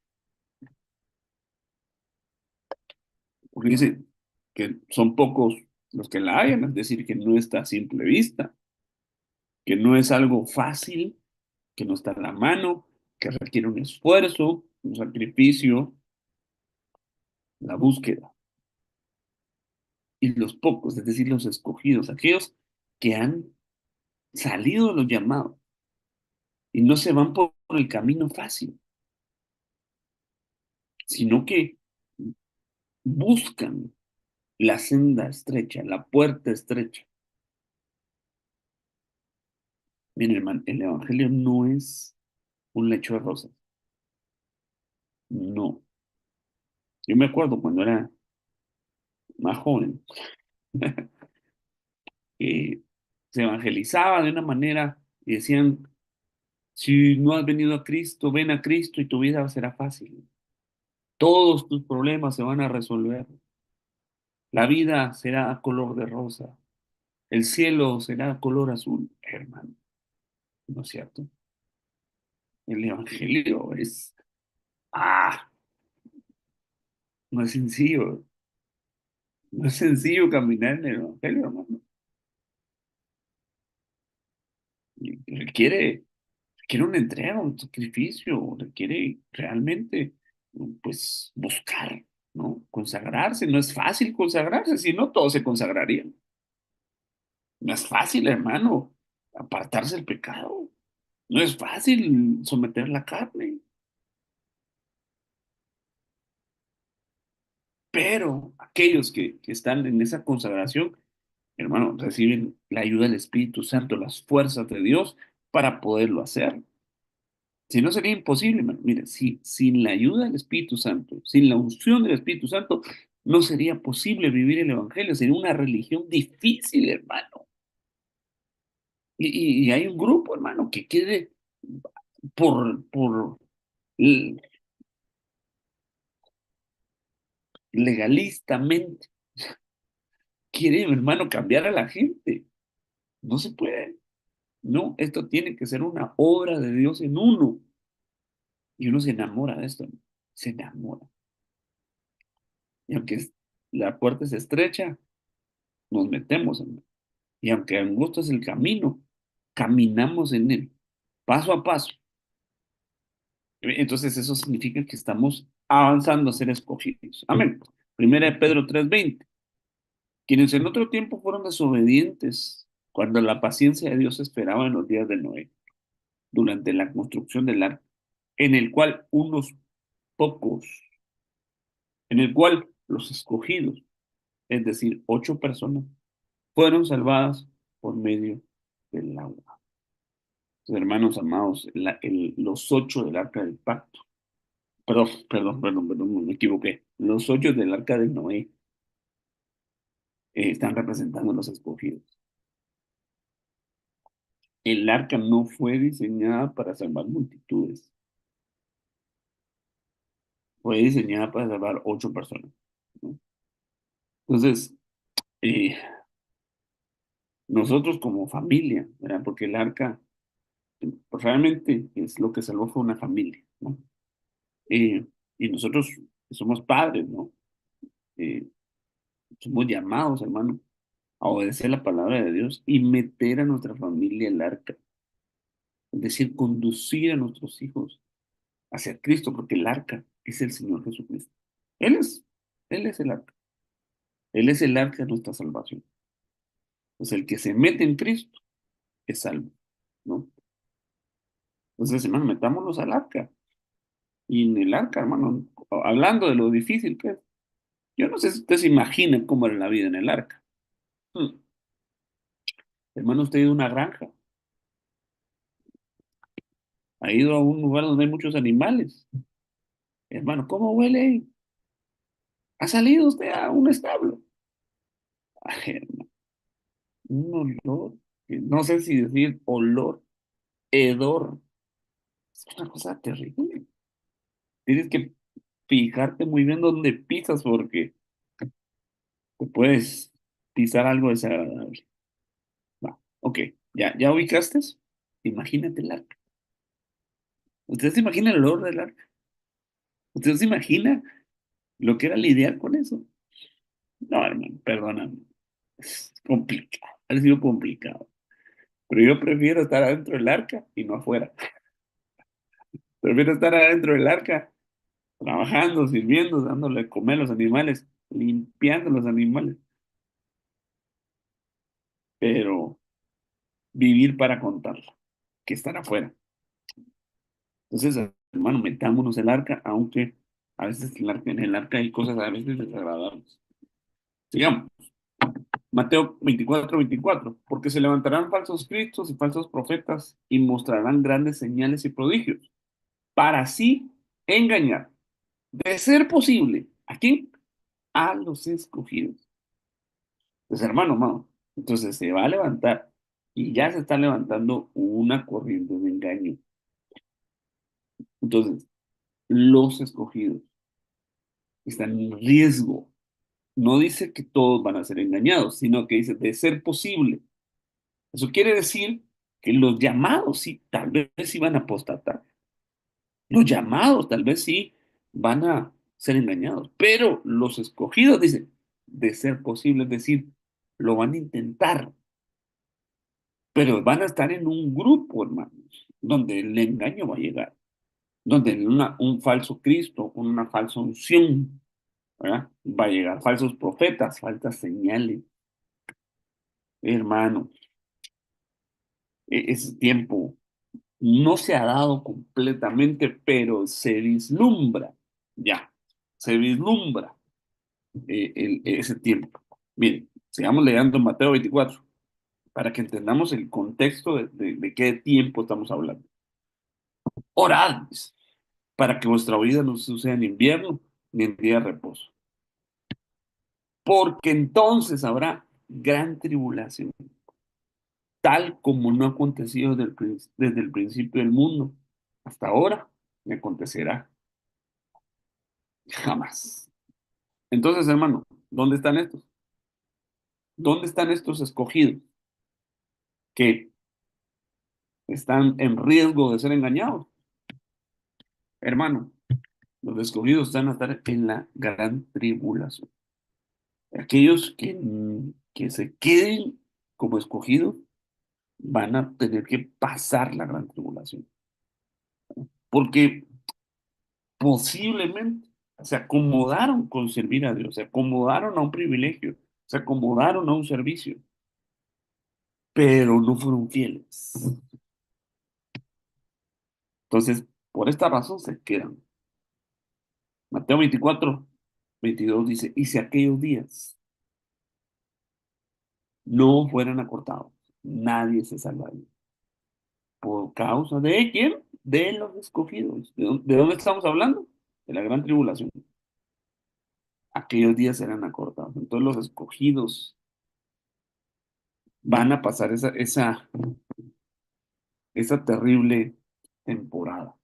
Porque dice que son pocos los que la hallan, es decir, que no está a simple vista, que no es algo fácil, que no está a la mano, que requiere un esfuerzo, un sacrificio, la búsqueda. Y los pocos, es decir, los escogidos, aquellos que han salido de los llamados y no se van por el camino fácil, sino que buscan la senda estrecha, la puerta estrecha. Miren, hermano, el Evangelio no es un lecho de rosas. No. Yo me acuerdo cuando era más joven, que se evangelizaba de una manera y decían, si no has venido a Cristo, ven a Cristo y tu vida será fácil. Todos tus problemas se van a resolver. La vida será color de rosa. El cielo será color azul, hermano. ¿No es cierto? El Evangelio ah, no es sencillo. No es sencillo caminar en el Evangelio, hermano. Requiere requiere una entrega, un sacrificio, requiere realmente, pues, buscar, ¿no? Consagrarse. No es fácil consagrarse, si no, todos se consagrarían. No es fácil, hermano, apartarse del pecado. No es fácil someter la carne, pero aquellos que están en esa consagración, hermano, reciben la ayuda del Espíritu Santo, las fuerzas de Dios para poderlo hacer. Si no sería imposible, hermano. Mire, si sin la ayuda del Espíritu Santo, sin la unción del Espíritu Santo, no sería posible vivir el Evangelio. Sería una religión difícil, hermano. Y hay un grupo, hermano, que quiere por l- legalistamente, quiere, hermano, cambiar a la gente. No se puede. No, esto tiene que ser una obra de Dios en uno. Y uno se enamora de esto, ¿no? Se enamora. Y aunque la puerta es estrecha, nos metemos, hermano. Y aunque angosto es el camino, caminamos en él, paso a paso. Entonces eso significa que estamos avanzando a ser escogidos. Amén. Primera de Pedro 3:20. Quienes en otro tiempo fueron desobedientes, cuando la paciencia de Dios esperaba en los días de Noé, durante la construcción del arca, en el cual unos pocos, en el cual los escogidos, es decir, 8 personas, fueron salvadas por medio del agua. Entonces, hermanos amados, los ocho del arca del pacto, perdón, me equivoqué. Los ocho del arca de Noé están representando a los escogidos. El arca no fue diseñada para salvar multitudes, fue diseñada para salvar ocho personas, ¿no? Entonces, eh, nosotros como familia, ¿verdad? Porque el arca, pues realmente es lo que salvó fue una familia, ¿no? Eh, y nosotros somos padres, ¿no? Eh, Somos llamados, hermano, a obedecer la palabra de Dios y meter a nuestra familia el arca. Es decir, conducir a nuestros hijos hacia Cristo, porque el arca es el Señor Jesucristo. Él es, Él es el arca. Él es el arca de nuestra salvación. Pues el que se mete en Cristo es salvo, ¿no? Entonces, hermano, metámonos al arca. Y en el arca, hermano, hablando de lo difícil que es, yo no sé si usted se imagina cómo era la vida en el arca. Hmm. Hermano, usted ha ido a una granja, ha ido a un lugar donde hay muchos animales. Hermano, ¿cómo huele ahí? ¿Ha salido usted a un establo? Ay, hermano, un olor, que no sé si decir olor, hedor, es una cosa terrible. Tienes que fijarte muy bien dónde pisas porque te puedes pisar algo desagradable. Va, ok, ya ubicaste. Imagínate el arca. ¿Usted se imagina el olor del arca? ¿Usted se imagina lo que era lidiar con eso? No, hermano, perdóname. Es complicado, ha sido complicado. Pero yo prefiero estar adentro del arca y no afuera. Prefiero estar adentro del arca, trabajando, sirviendo, dándole de comer a los animales, limpiando los animales, pero vivir para contarla, que estar afuera. Entonces, hermano, metámonos el arca, aunque a veces en el arca hay cosas a veces desagradables. Sigamos. Mateo 24:24, porque se levantarán falsos cristos y falsos profetas y mostrarán grandes señales y prodigios, para así engañar, de ser posible, ¿a quién? A los escogidos. Pues hermano, entonces se va a levantar y ya se está levantando una corriente de engaño. Entonces, los escogidos están en riesgo. No dice que todos van a ser engañados, sino que dice de ser posible. Eso quiere decir que los llamados sí, tal vez sí van a apostatar. Los llamados tal vez sí van a ser engañados, pero los escogidos, dice, de ser posible, es decir, lo van a intentar, pero van a estar en un grupo, hermanos, donde el engaño va a llegar, donde un falso Cristo, una falsa unción, ¿verdad? Va a llegar falsos profetas, falsas señales, hermano. Ese tiempo no se ha dado completamente, pero se vislumbra, ya, se vislumbra ese tiempo. Miren, sigamos leyendo Mateo 24 para que entendamos el contexto de qué tiempo estamos hablando. Orad, dice, para que vuestra vida no suceda en invierno ni en día de reposo, porque entonces habrá gran tribulación, tal como no ha acontecido desde el principio del mundo hasta ahora, ni acontecerá jamás. Entonces, hermano, ¿dónde están estos? ¿Dónde están estos escogidos que están en riesgo de ser engañados? Hermano, los escogidos están a estar en la gran tribulación. Aquellos que se queden como escogidos van a tener que pasar la gran tribulación, porque posiblemente se acomodaron con servir a Dios, se acomodaron a un privilegio, se acomodaron a un servicio, pero no fueron fieles. Entonces, por esta razón se quedan. Mateo 24:22 dice, y si aquellos días no fueran acortados, nadie se salvaría. ¿Por causa de quién? De los escogidos. ¿De dónde estamos hablando? De la gran tribulación. Aquellos días serán acortados. Entonces los escogidos van a pasar esa terrible temporada.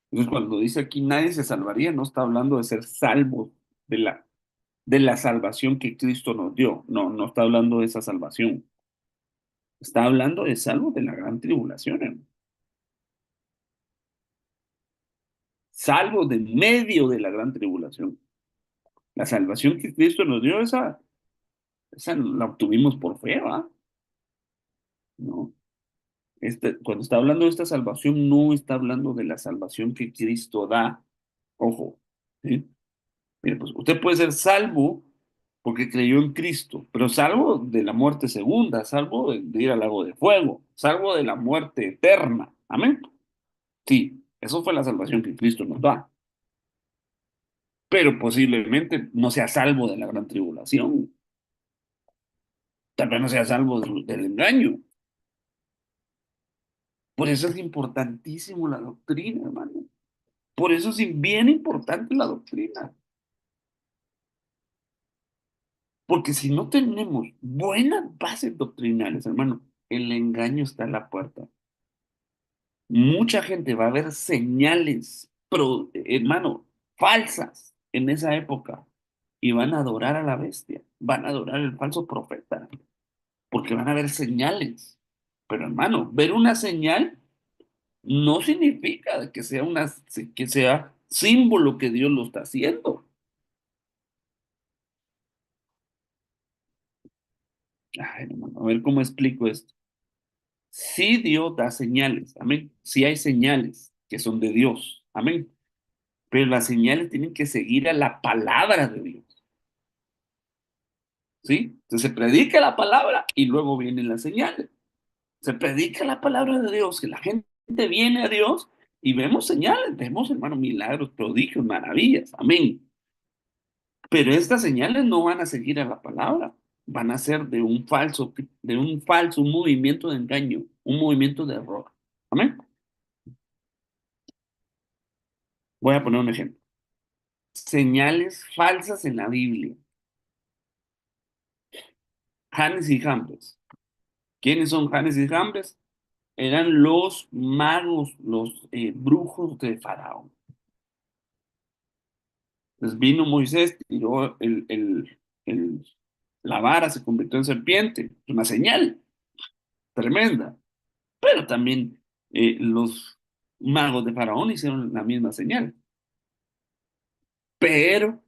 Entonces, cuando dice aquí nadie se salvaría, no está hablando de ser salvo de la salvación que Cristo nos dio. No, no está hablando de esa salvación. Está hablando de salvo de la gran tribulación, hermano. Salvo de medio de la gran tribulación. La salvación que Cristo nos dio, esa la obtuvimos por fe, ¿va? ¿No? Cuando está hablando de esta salvación, no está hablando de la salvación que Cristo da. Ojo, ¿sí? Mire, pues usted puede ser salvo porque creyó en Cristo, pero salvo de la muerte segunda, salvo de ir al lago de fuego, salvo de la muerte eterna. Amén. Sí, eso fue la salvación que Cristo nos da, pero posiblemente no sea salvo de la gran tribulación, tal vez no sea salvo del engaño. Por eso es importantísimo la doctrina, hermano. Por eso es bien importante la doctrina. Porque si no tenemos buenas bases doctrinales, hermano, el engaño está en la puerta. Mucha gente va a ver señales, hermano, falsas en esa época y van a adorar a la bestia, van a adorar al falso profeta, porque van a ver señales. Pero hermano, ver una señal no significa que sea símbolo que Dios lo está haciendo. Ay, hermano, a ver cómo explico esto. Sí, Dios da señales, amén. Sí hay señales que son de Dios, amén. Pero las señales tienen que seguir a la palabra de Dios, ¿sí? Entonces se predica la palabra y luego vienen las señales. Se predica la palabra de Dios, que la gente viene a Dios y vemos señales, vemos, hermano, milagros, prodigios, maravillas, amén. Pero estas señales no van a seguir a la palabra, van a ser de un falso movimiento de engaño, un movimiento de error. Amén. Voy a poner un ejemplo. Señales falsas en la Biblia. Janes y Jambres. ¿Quiénes son Janes y Jambres? Eran los magos, los brujos de Faraón. Entonces vino Moisés, tiró la vara, se convirtió en serpiente. Una señal tremenda. Pero también los magos de Faraón hicieron la misma señal. Pero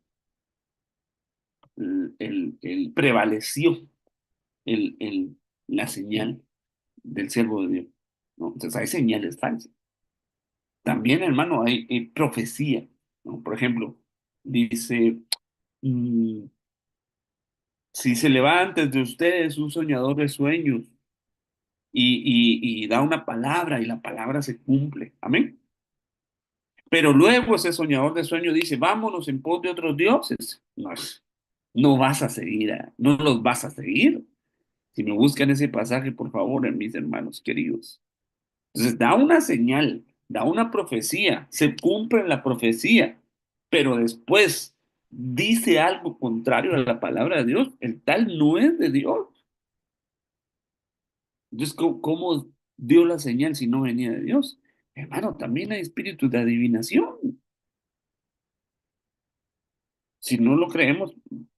prevaleció la señal del siervo de Dios, ¿no? Entonces hay señales falsas. También, hermano, hay profecía, ¿no? Por ejemplo, dice, mm, si se levanta entre ustedes un soñador de sueños y da una palabra y la palabra se cumple, amén. Pero luego ese soñador de sueños dice, vámonos en pos de otros dioses. No, no vas a seguir, no los vas a seguir. Si me buscan ese pasaje, por favor, mis hermanos queridos. Entonces da una señal, da una profecía, se cumple la profecía, pero después dice algo contrario a la palabra de Dios, el tal no es de Dios. Entonces, ¿cómo dio la señal si no venía de Dios? Hermano, también hay espíritus de adivinación. Si no lo creemos,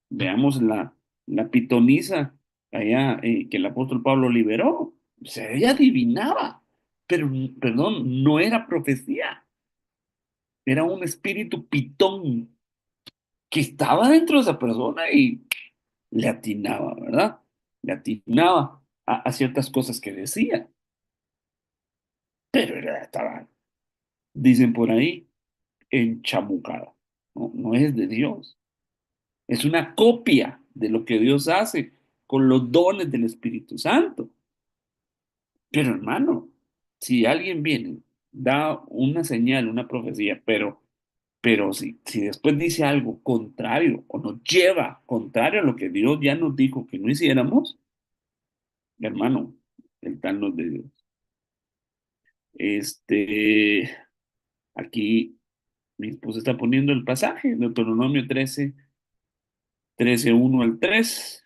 veamos la pitonisa allá que el apóstol Pablo liberó. O sea, ella adivinaba, pero, perdón, no era profecía, era un espíritu pitón que estaba dentro de esa persona y le atinaba, ¿verdad? Le atinaba a ciertas cosas que decía, pero estaba, dicen por ahí, enchamucada. No, no es de Dios. Es una copia de lo que Dios hace con los dones del Espíritu Santo. Pero hermano, si alguien viene, da una señal, una profecía, pero Pero si después dice algo contrario o nos lleva contrario a lo que Dios ya nos dijo que no hiciéramos, hermano, el tal no es de Dios. Aquí mi esposa está poniendo el pasaje, Deuteronomio 13, 1 al 3.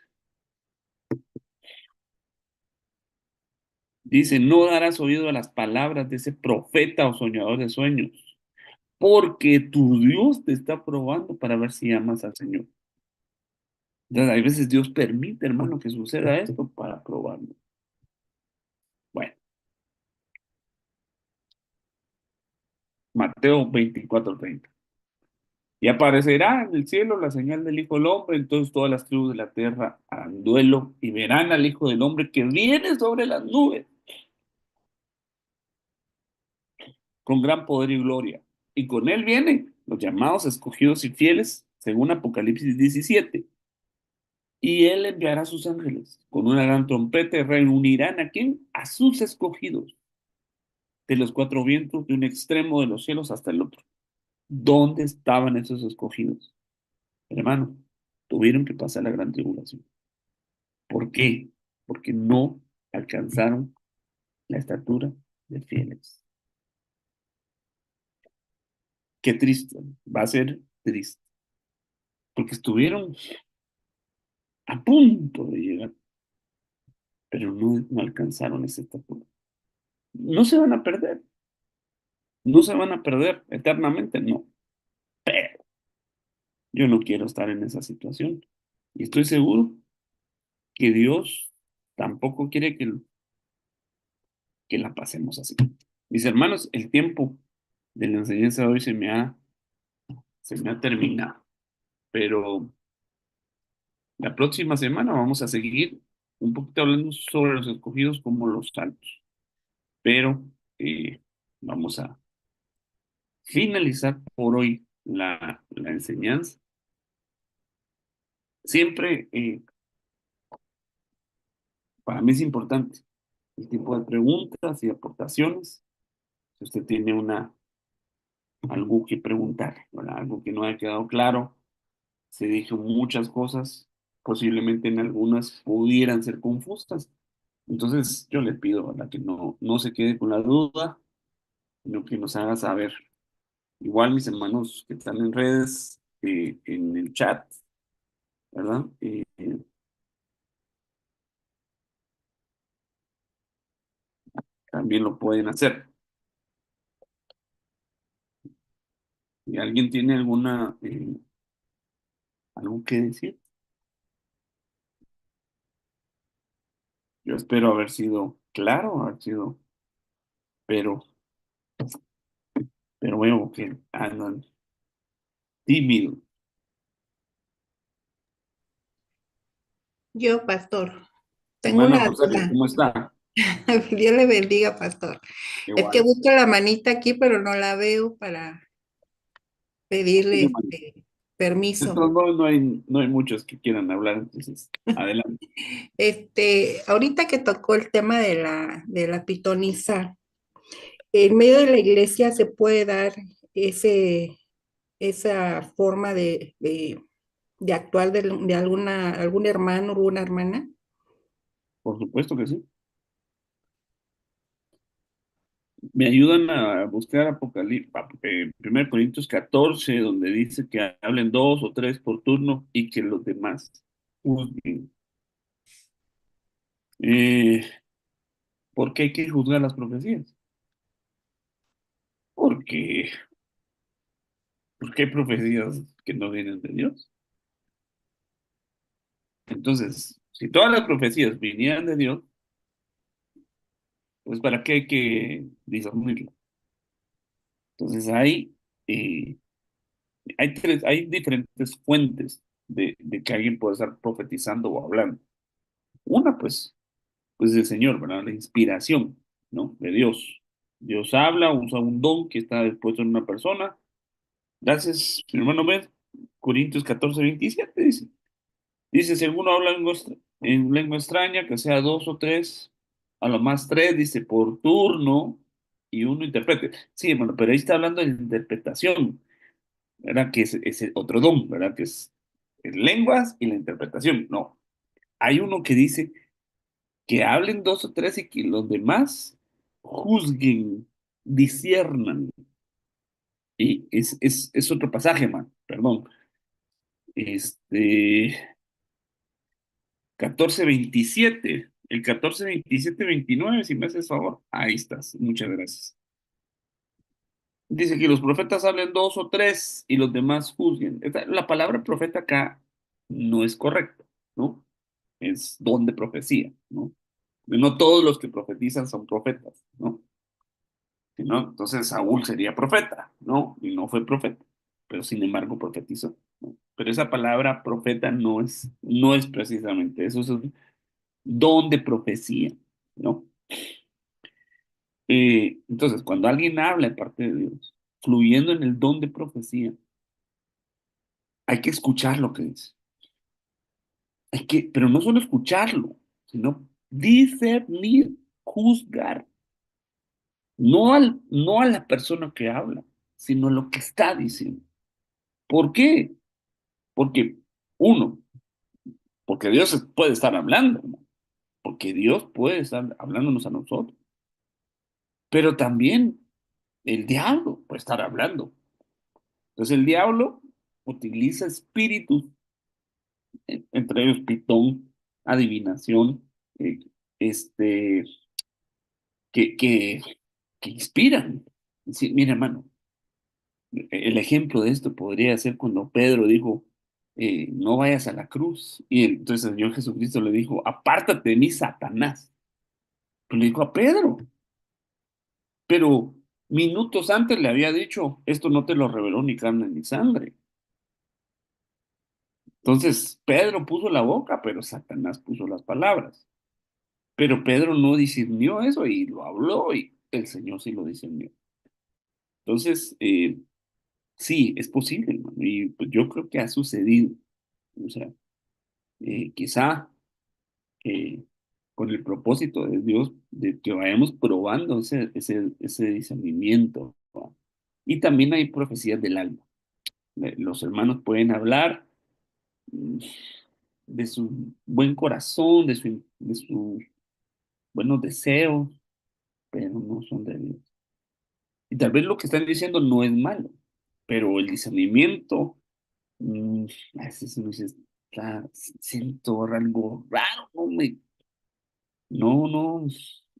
Dice, no darás oído a las palabras de ese profeta o soñador de sueños, porque tu Dios te está probando para ver si amas al Señor. Entonces, hay veces Dios permite, hermano, que suceda esto para probarlo. Bueno, Mateo 24:30. Y aparecerá en el cielo la señal del Hijo del Hombre, entonces todas las tribus de la tierra harán duelo y verán al Hijo del Hombre que viene sobre las nubes con gran poder y gloria. Y con él vienen los llamados, escogidos y fieles, según Apocalipsis 17. Y él enviará a sus ángeles con una gran trompeta y reunirán a quién? A sus escogidos de los cuatro vientos, de un extremo de los cielos hasta el otro. ¿Dónde estaban esos escogidos? Hermano, tuvieron que pasar la gran tribulación. ¿Por qué? Porque no alcanzaron la estatura de fieles. Qué triste, va a ser triste, porque estuvieron a punto de llegar, pero no alcanzaron esa estatura. No se van a perder, no se van a perder eternamente, no. Pero yo no quiero estar en esa situación. Y estoy seguro que Dios tampoco quiere que la pasemos así. Mis hermanos, el tiempo de la enseñanza de hoy se me ha terminado, pero la próxima semana vamos a seguir un poquito hablando sobre los escogidos como los santos, pero vamos a finalizar por hoy la enseñanza. Siempre para mí es importante el tipo de preguntas y aportaciones. Si usted tiene algo que preguntar, ¿verdad? Algo que no haya quedado claro, se dijo muchas cosas, posiblemente en algunas pudieran ser confusas. Entonces yo le pido, ¿verdad? Que no se quede con la duda, sino que nos haga saber. Igual mis hermanos que están en redes, en el chat, ¿verdad? También lo pueden hacer. Si alguien tiene algo que decir, yo espero haber sido claro, pero, pero veo que andan tímidos. Yo, pastor, tengo Hermana una Rosario, duda. ¿cómo está? Dios le bendiga, pastor. Es que Igual. busco la manita aquí, pero no la veo para pedirle De permiso. todos modos, no hay muchos que quieran hablar, entonces, adelante. Ahorita que tocó el tema de la pitonisa, en medio de la iglesia se puede dar esa forma de actuar de algún hermano o alguna hermana. Por supuesto que sí. Me ayudan a buscar Apocalipsis, 1 Corintios 14, donde dice que hablen dos o tres por turno y que los demás juzguen. Eh, ¿Por qué hay que juzgar las profecías? Porque, porque hay profecías que no vienen de Dios. Entonces, si todas las profecías vinieran de Dios, pues ¿para qué hay que discernirlo? Entonces eh, hay diferentes fuentes de que alguien puede estar profetizando o hablando. Una, pues del Señor, ¿verdad? La inspiración, ¿no? De Dios. Dios habla, usa un don que está dispuesto en una persona. Gracias, mi hermano Ben. Corintios 14:27 dice. Dice, si alguno habla en lengua extraña, que sea dos o tres, a lo más tres, dice, por turno, y uno interprete. Sí, hermano, pero ahí está hablando de interpretación. ¿verdad? Que es el otro don, ¿verdad? Que es lenguas y la interpretación. No, hay uno que dice que hablen dos o tres y que los demás juzguen, disciernan. Y es otro pasaje, man, perdón. Este, 14:27, el 14:27-29, si me haces favor. Ahí estás, muchas gracias. Dice que los profetas hablen dos o tres y los demás juzguen. La palabra profeta acá no es correcta, ¿no? Es don de profecía, ¿no? No todos los que profetizan son profetas, ¿no? Si no, entonces Saúl sería profeta, ¿no? Y no fue profeta, pero sin embargo profetizó, ¿no? Pero esa palabra profeta no es precisamente eso, es un don de profecía, ¿no? Entonces, cuando alguien habla de parte de Dios, fluyendo en el don de profecía, hay que escuchar lo que dice. Pero no solo escucharlo, sino discernir, juzgar, no a la persona que habla, sino lo que está diciendo. ¿Por qué? Porque, uno, porque Dios puede estar hablando, ¿no? Porque Dios puede estar hablándonos a nosotros, pero también el diablo puede estar hablando. Entonces el diablo utiliza espíritus, entre ellos pitón, adivinación, eh, este, que, que, que inspiran. Sí, mira, hermano, el ejemplo de esto podría ser cuando Pedro dijo, no vayas a la cruz. Y entonces el Señor Jesucristo le dijo, apártate de mí, Satanás. Pero le dijo a Pedro, pero minutos antes le había dicho, esto no te lo reveló ni carne ni sangre. Entonces Pedro puso la boca, pero Satanás puso las palabras. Pero Pedro no discernió eso y lo habló y el Señor sí lo discernió. Entonces, sí, es posible, hermano, y pues yo creo que ha sucedido. O sea, quizá eh, con el propósito de Dios de que vayamos probando ese discernimiento, ¿no? Y también hay profecías del alma. Los hermanos pueden hablar mm, de su buen corazón, de sus buenos deseos, pero no son de Dios. Y tal vez lo que están diciendo no es malo, pero el discernimiento, mm, a veces uno dice, siento algo raro, no.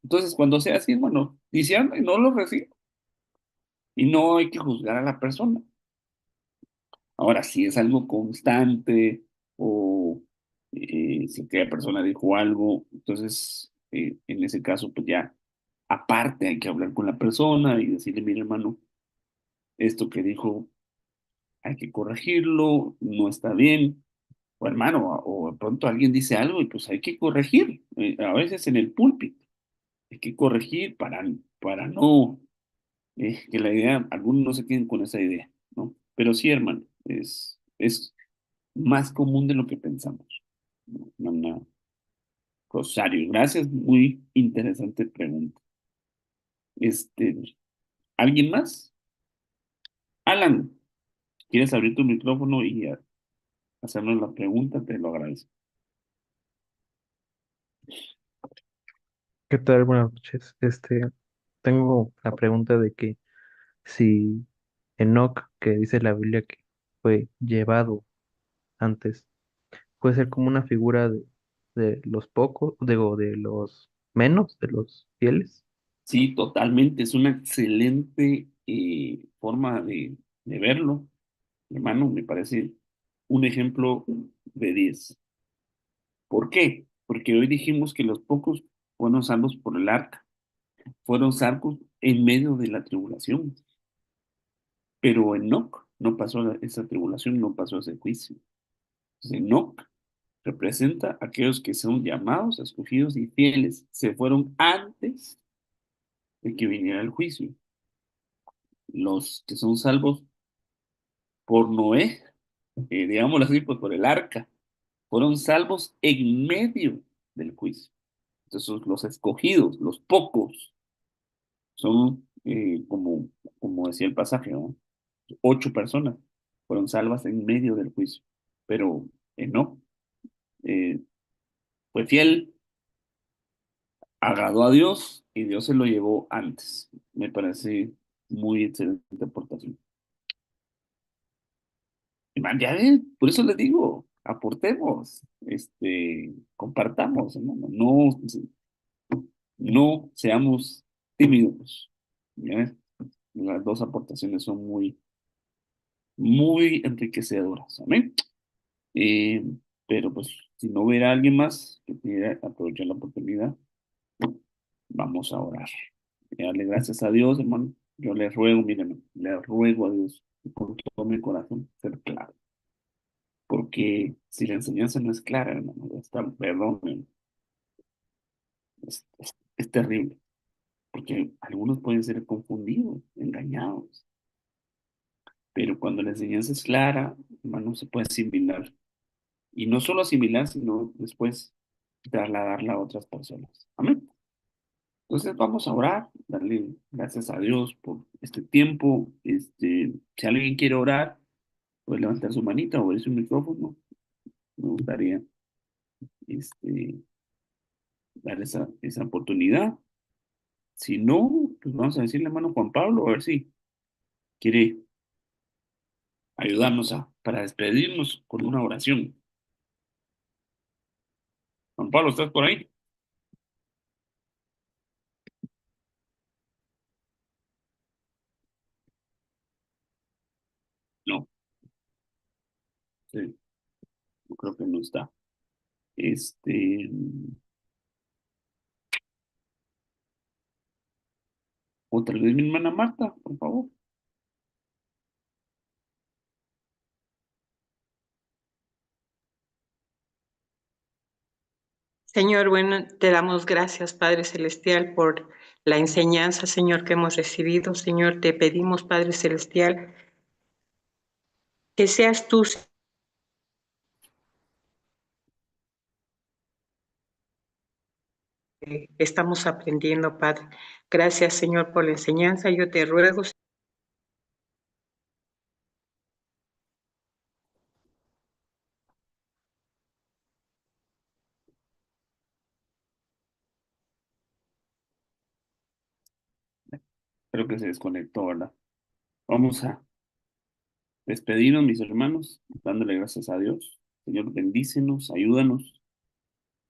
Entonces, cuando sea así, bueno, discierna y no lo recibo. Y no hay que juzgar a la persona. Ahora, si es algo constante o si aquella persona dijo algo, entonces en ese caso, pues ya aparte hay que hablar con la persona y decirle, mire hermano, esto que dijo hay que corregirlo, no está bien. O hermano, o de pronto alguien dice algo y pues hay que corregir, a veces en el púlpito, hay que corregir para no, que la idea, algunos no se queden con esa idea, ¿no? Pero sí, hermano, es más común de lo que pensamos. No, no. Rosario, gracias, muy interesante pregunta. Este, ¿Alguien más? Alan, ¿quieres abrir tu micrófono y hacernos la pregunta? Te lo agradezco. ¿Qué tal? Buenas noches. Tengo la pregunta de que si Enoc, que dice la Biblia que fue llevado antes, puede ser como una figura de los pocos, digo, de los menos, de los fieles. Sí, totalmente, es una excelente forma de verlo, hermano, me parece un ejemplo de 10. ¿Por qué? Porque hoy dijimos que los pocos fueron salvos por el arca, fueron salvos en medio de la tribulación, pero Enoc no pasó esa tribulación, no pasó ese juicio. Entonces, Enoc representa a aquellos que son llamados, escogidos y fieles, se fueron antes de que viniera el juicio. Los que son salvos por Noé, digámoslo así, pues por el arca, fueron salvos en medio del juicio. Entonces, los escogidos, los pocos, son como decía el pasaje, ¿no? 8 personas. fueron salvas en medio del juicio. Pero no, eh, fue fiel, agradó a Dios y Dios se lo llevó antes. Me parece muy excelente aportación. Y man, ya ven, por eso les digo, aportemos, compartamos, hermano. No seamos tímidos. ¿Ya ves? Las dos aportaciones son muy enriquecedoras. Amén. Eh, pero pues, si no hubiera alguien más que quiera aprovechar la oportunidad, vamos a orar. Y darle gracias a Dios, hermano. Yo le ruego, miren, le ruego a Dios con todo mi corazón ser claro. Porque si la enseñanza no es clara, hermano, perdón, es terrible. Porque algunos pueden ser confundidos, engañados. Pero cuando la enseñanza es clara, hermano, se puede asimilar. Y no solo asimilar, sino después trasladarla a otras personas. Amén. Entonces vamos a orar, darle gracias a Dios por este tiempo. Si alguien quiere orar, puede levantar su manita o abrir su micrófono. Me gustaría este, dar esa oportunidad. Si no, pues vamos a decirle, hermano Juan Pablo, a ver si quiere ayudarnos para despedirnos con una oración. Juan Pablo, ¿estás por ahí? No, sí, yo creo que no está. Este, o tal vez mi hermana Marta, por favor. Señor, bueno, te damos gracias, Padre Celestial, por la enseñanza, Señor, que hemos recibido. Señor, te pedimos, Padre Celestial, que seas tú, estamos aprendiendo, Padre. Gracias, Señor, por la enseñanza. Yo te ruego, Creo que se desconectó, ¿verdad? Vamos a despedirnos, mis hermanos, dándole gracias a Dios. Señor, bendícenos, ayúdanos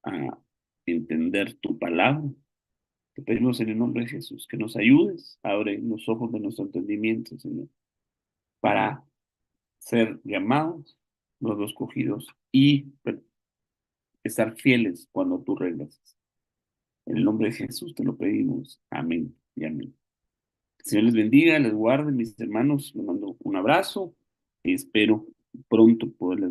a entender tu palabra. Te pedimos en el nombre de Jesús que nos ayudes, abre los ojos de nuestro entendimiento, Señor, para ser llamados, los escogidos y estar fieles cuando tú regresas. En el nombre de Jesús te lo pedimos. Amén y amén. El Señor les bendiga, les guarde, mis hermanos. Les mando un abrazo y espero pronto poderles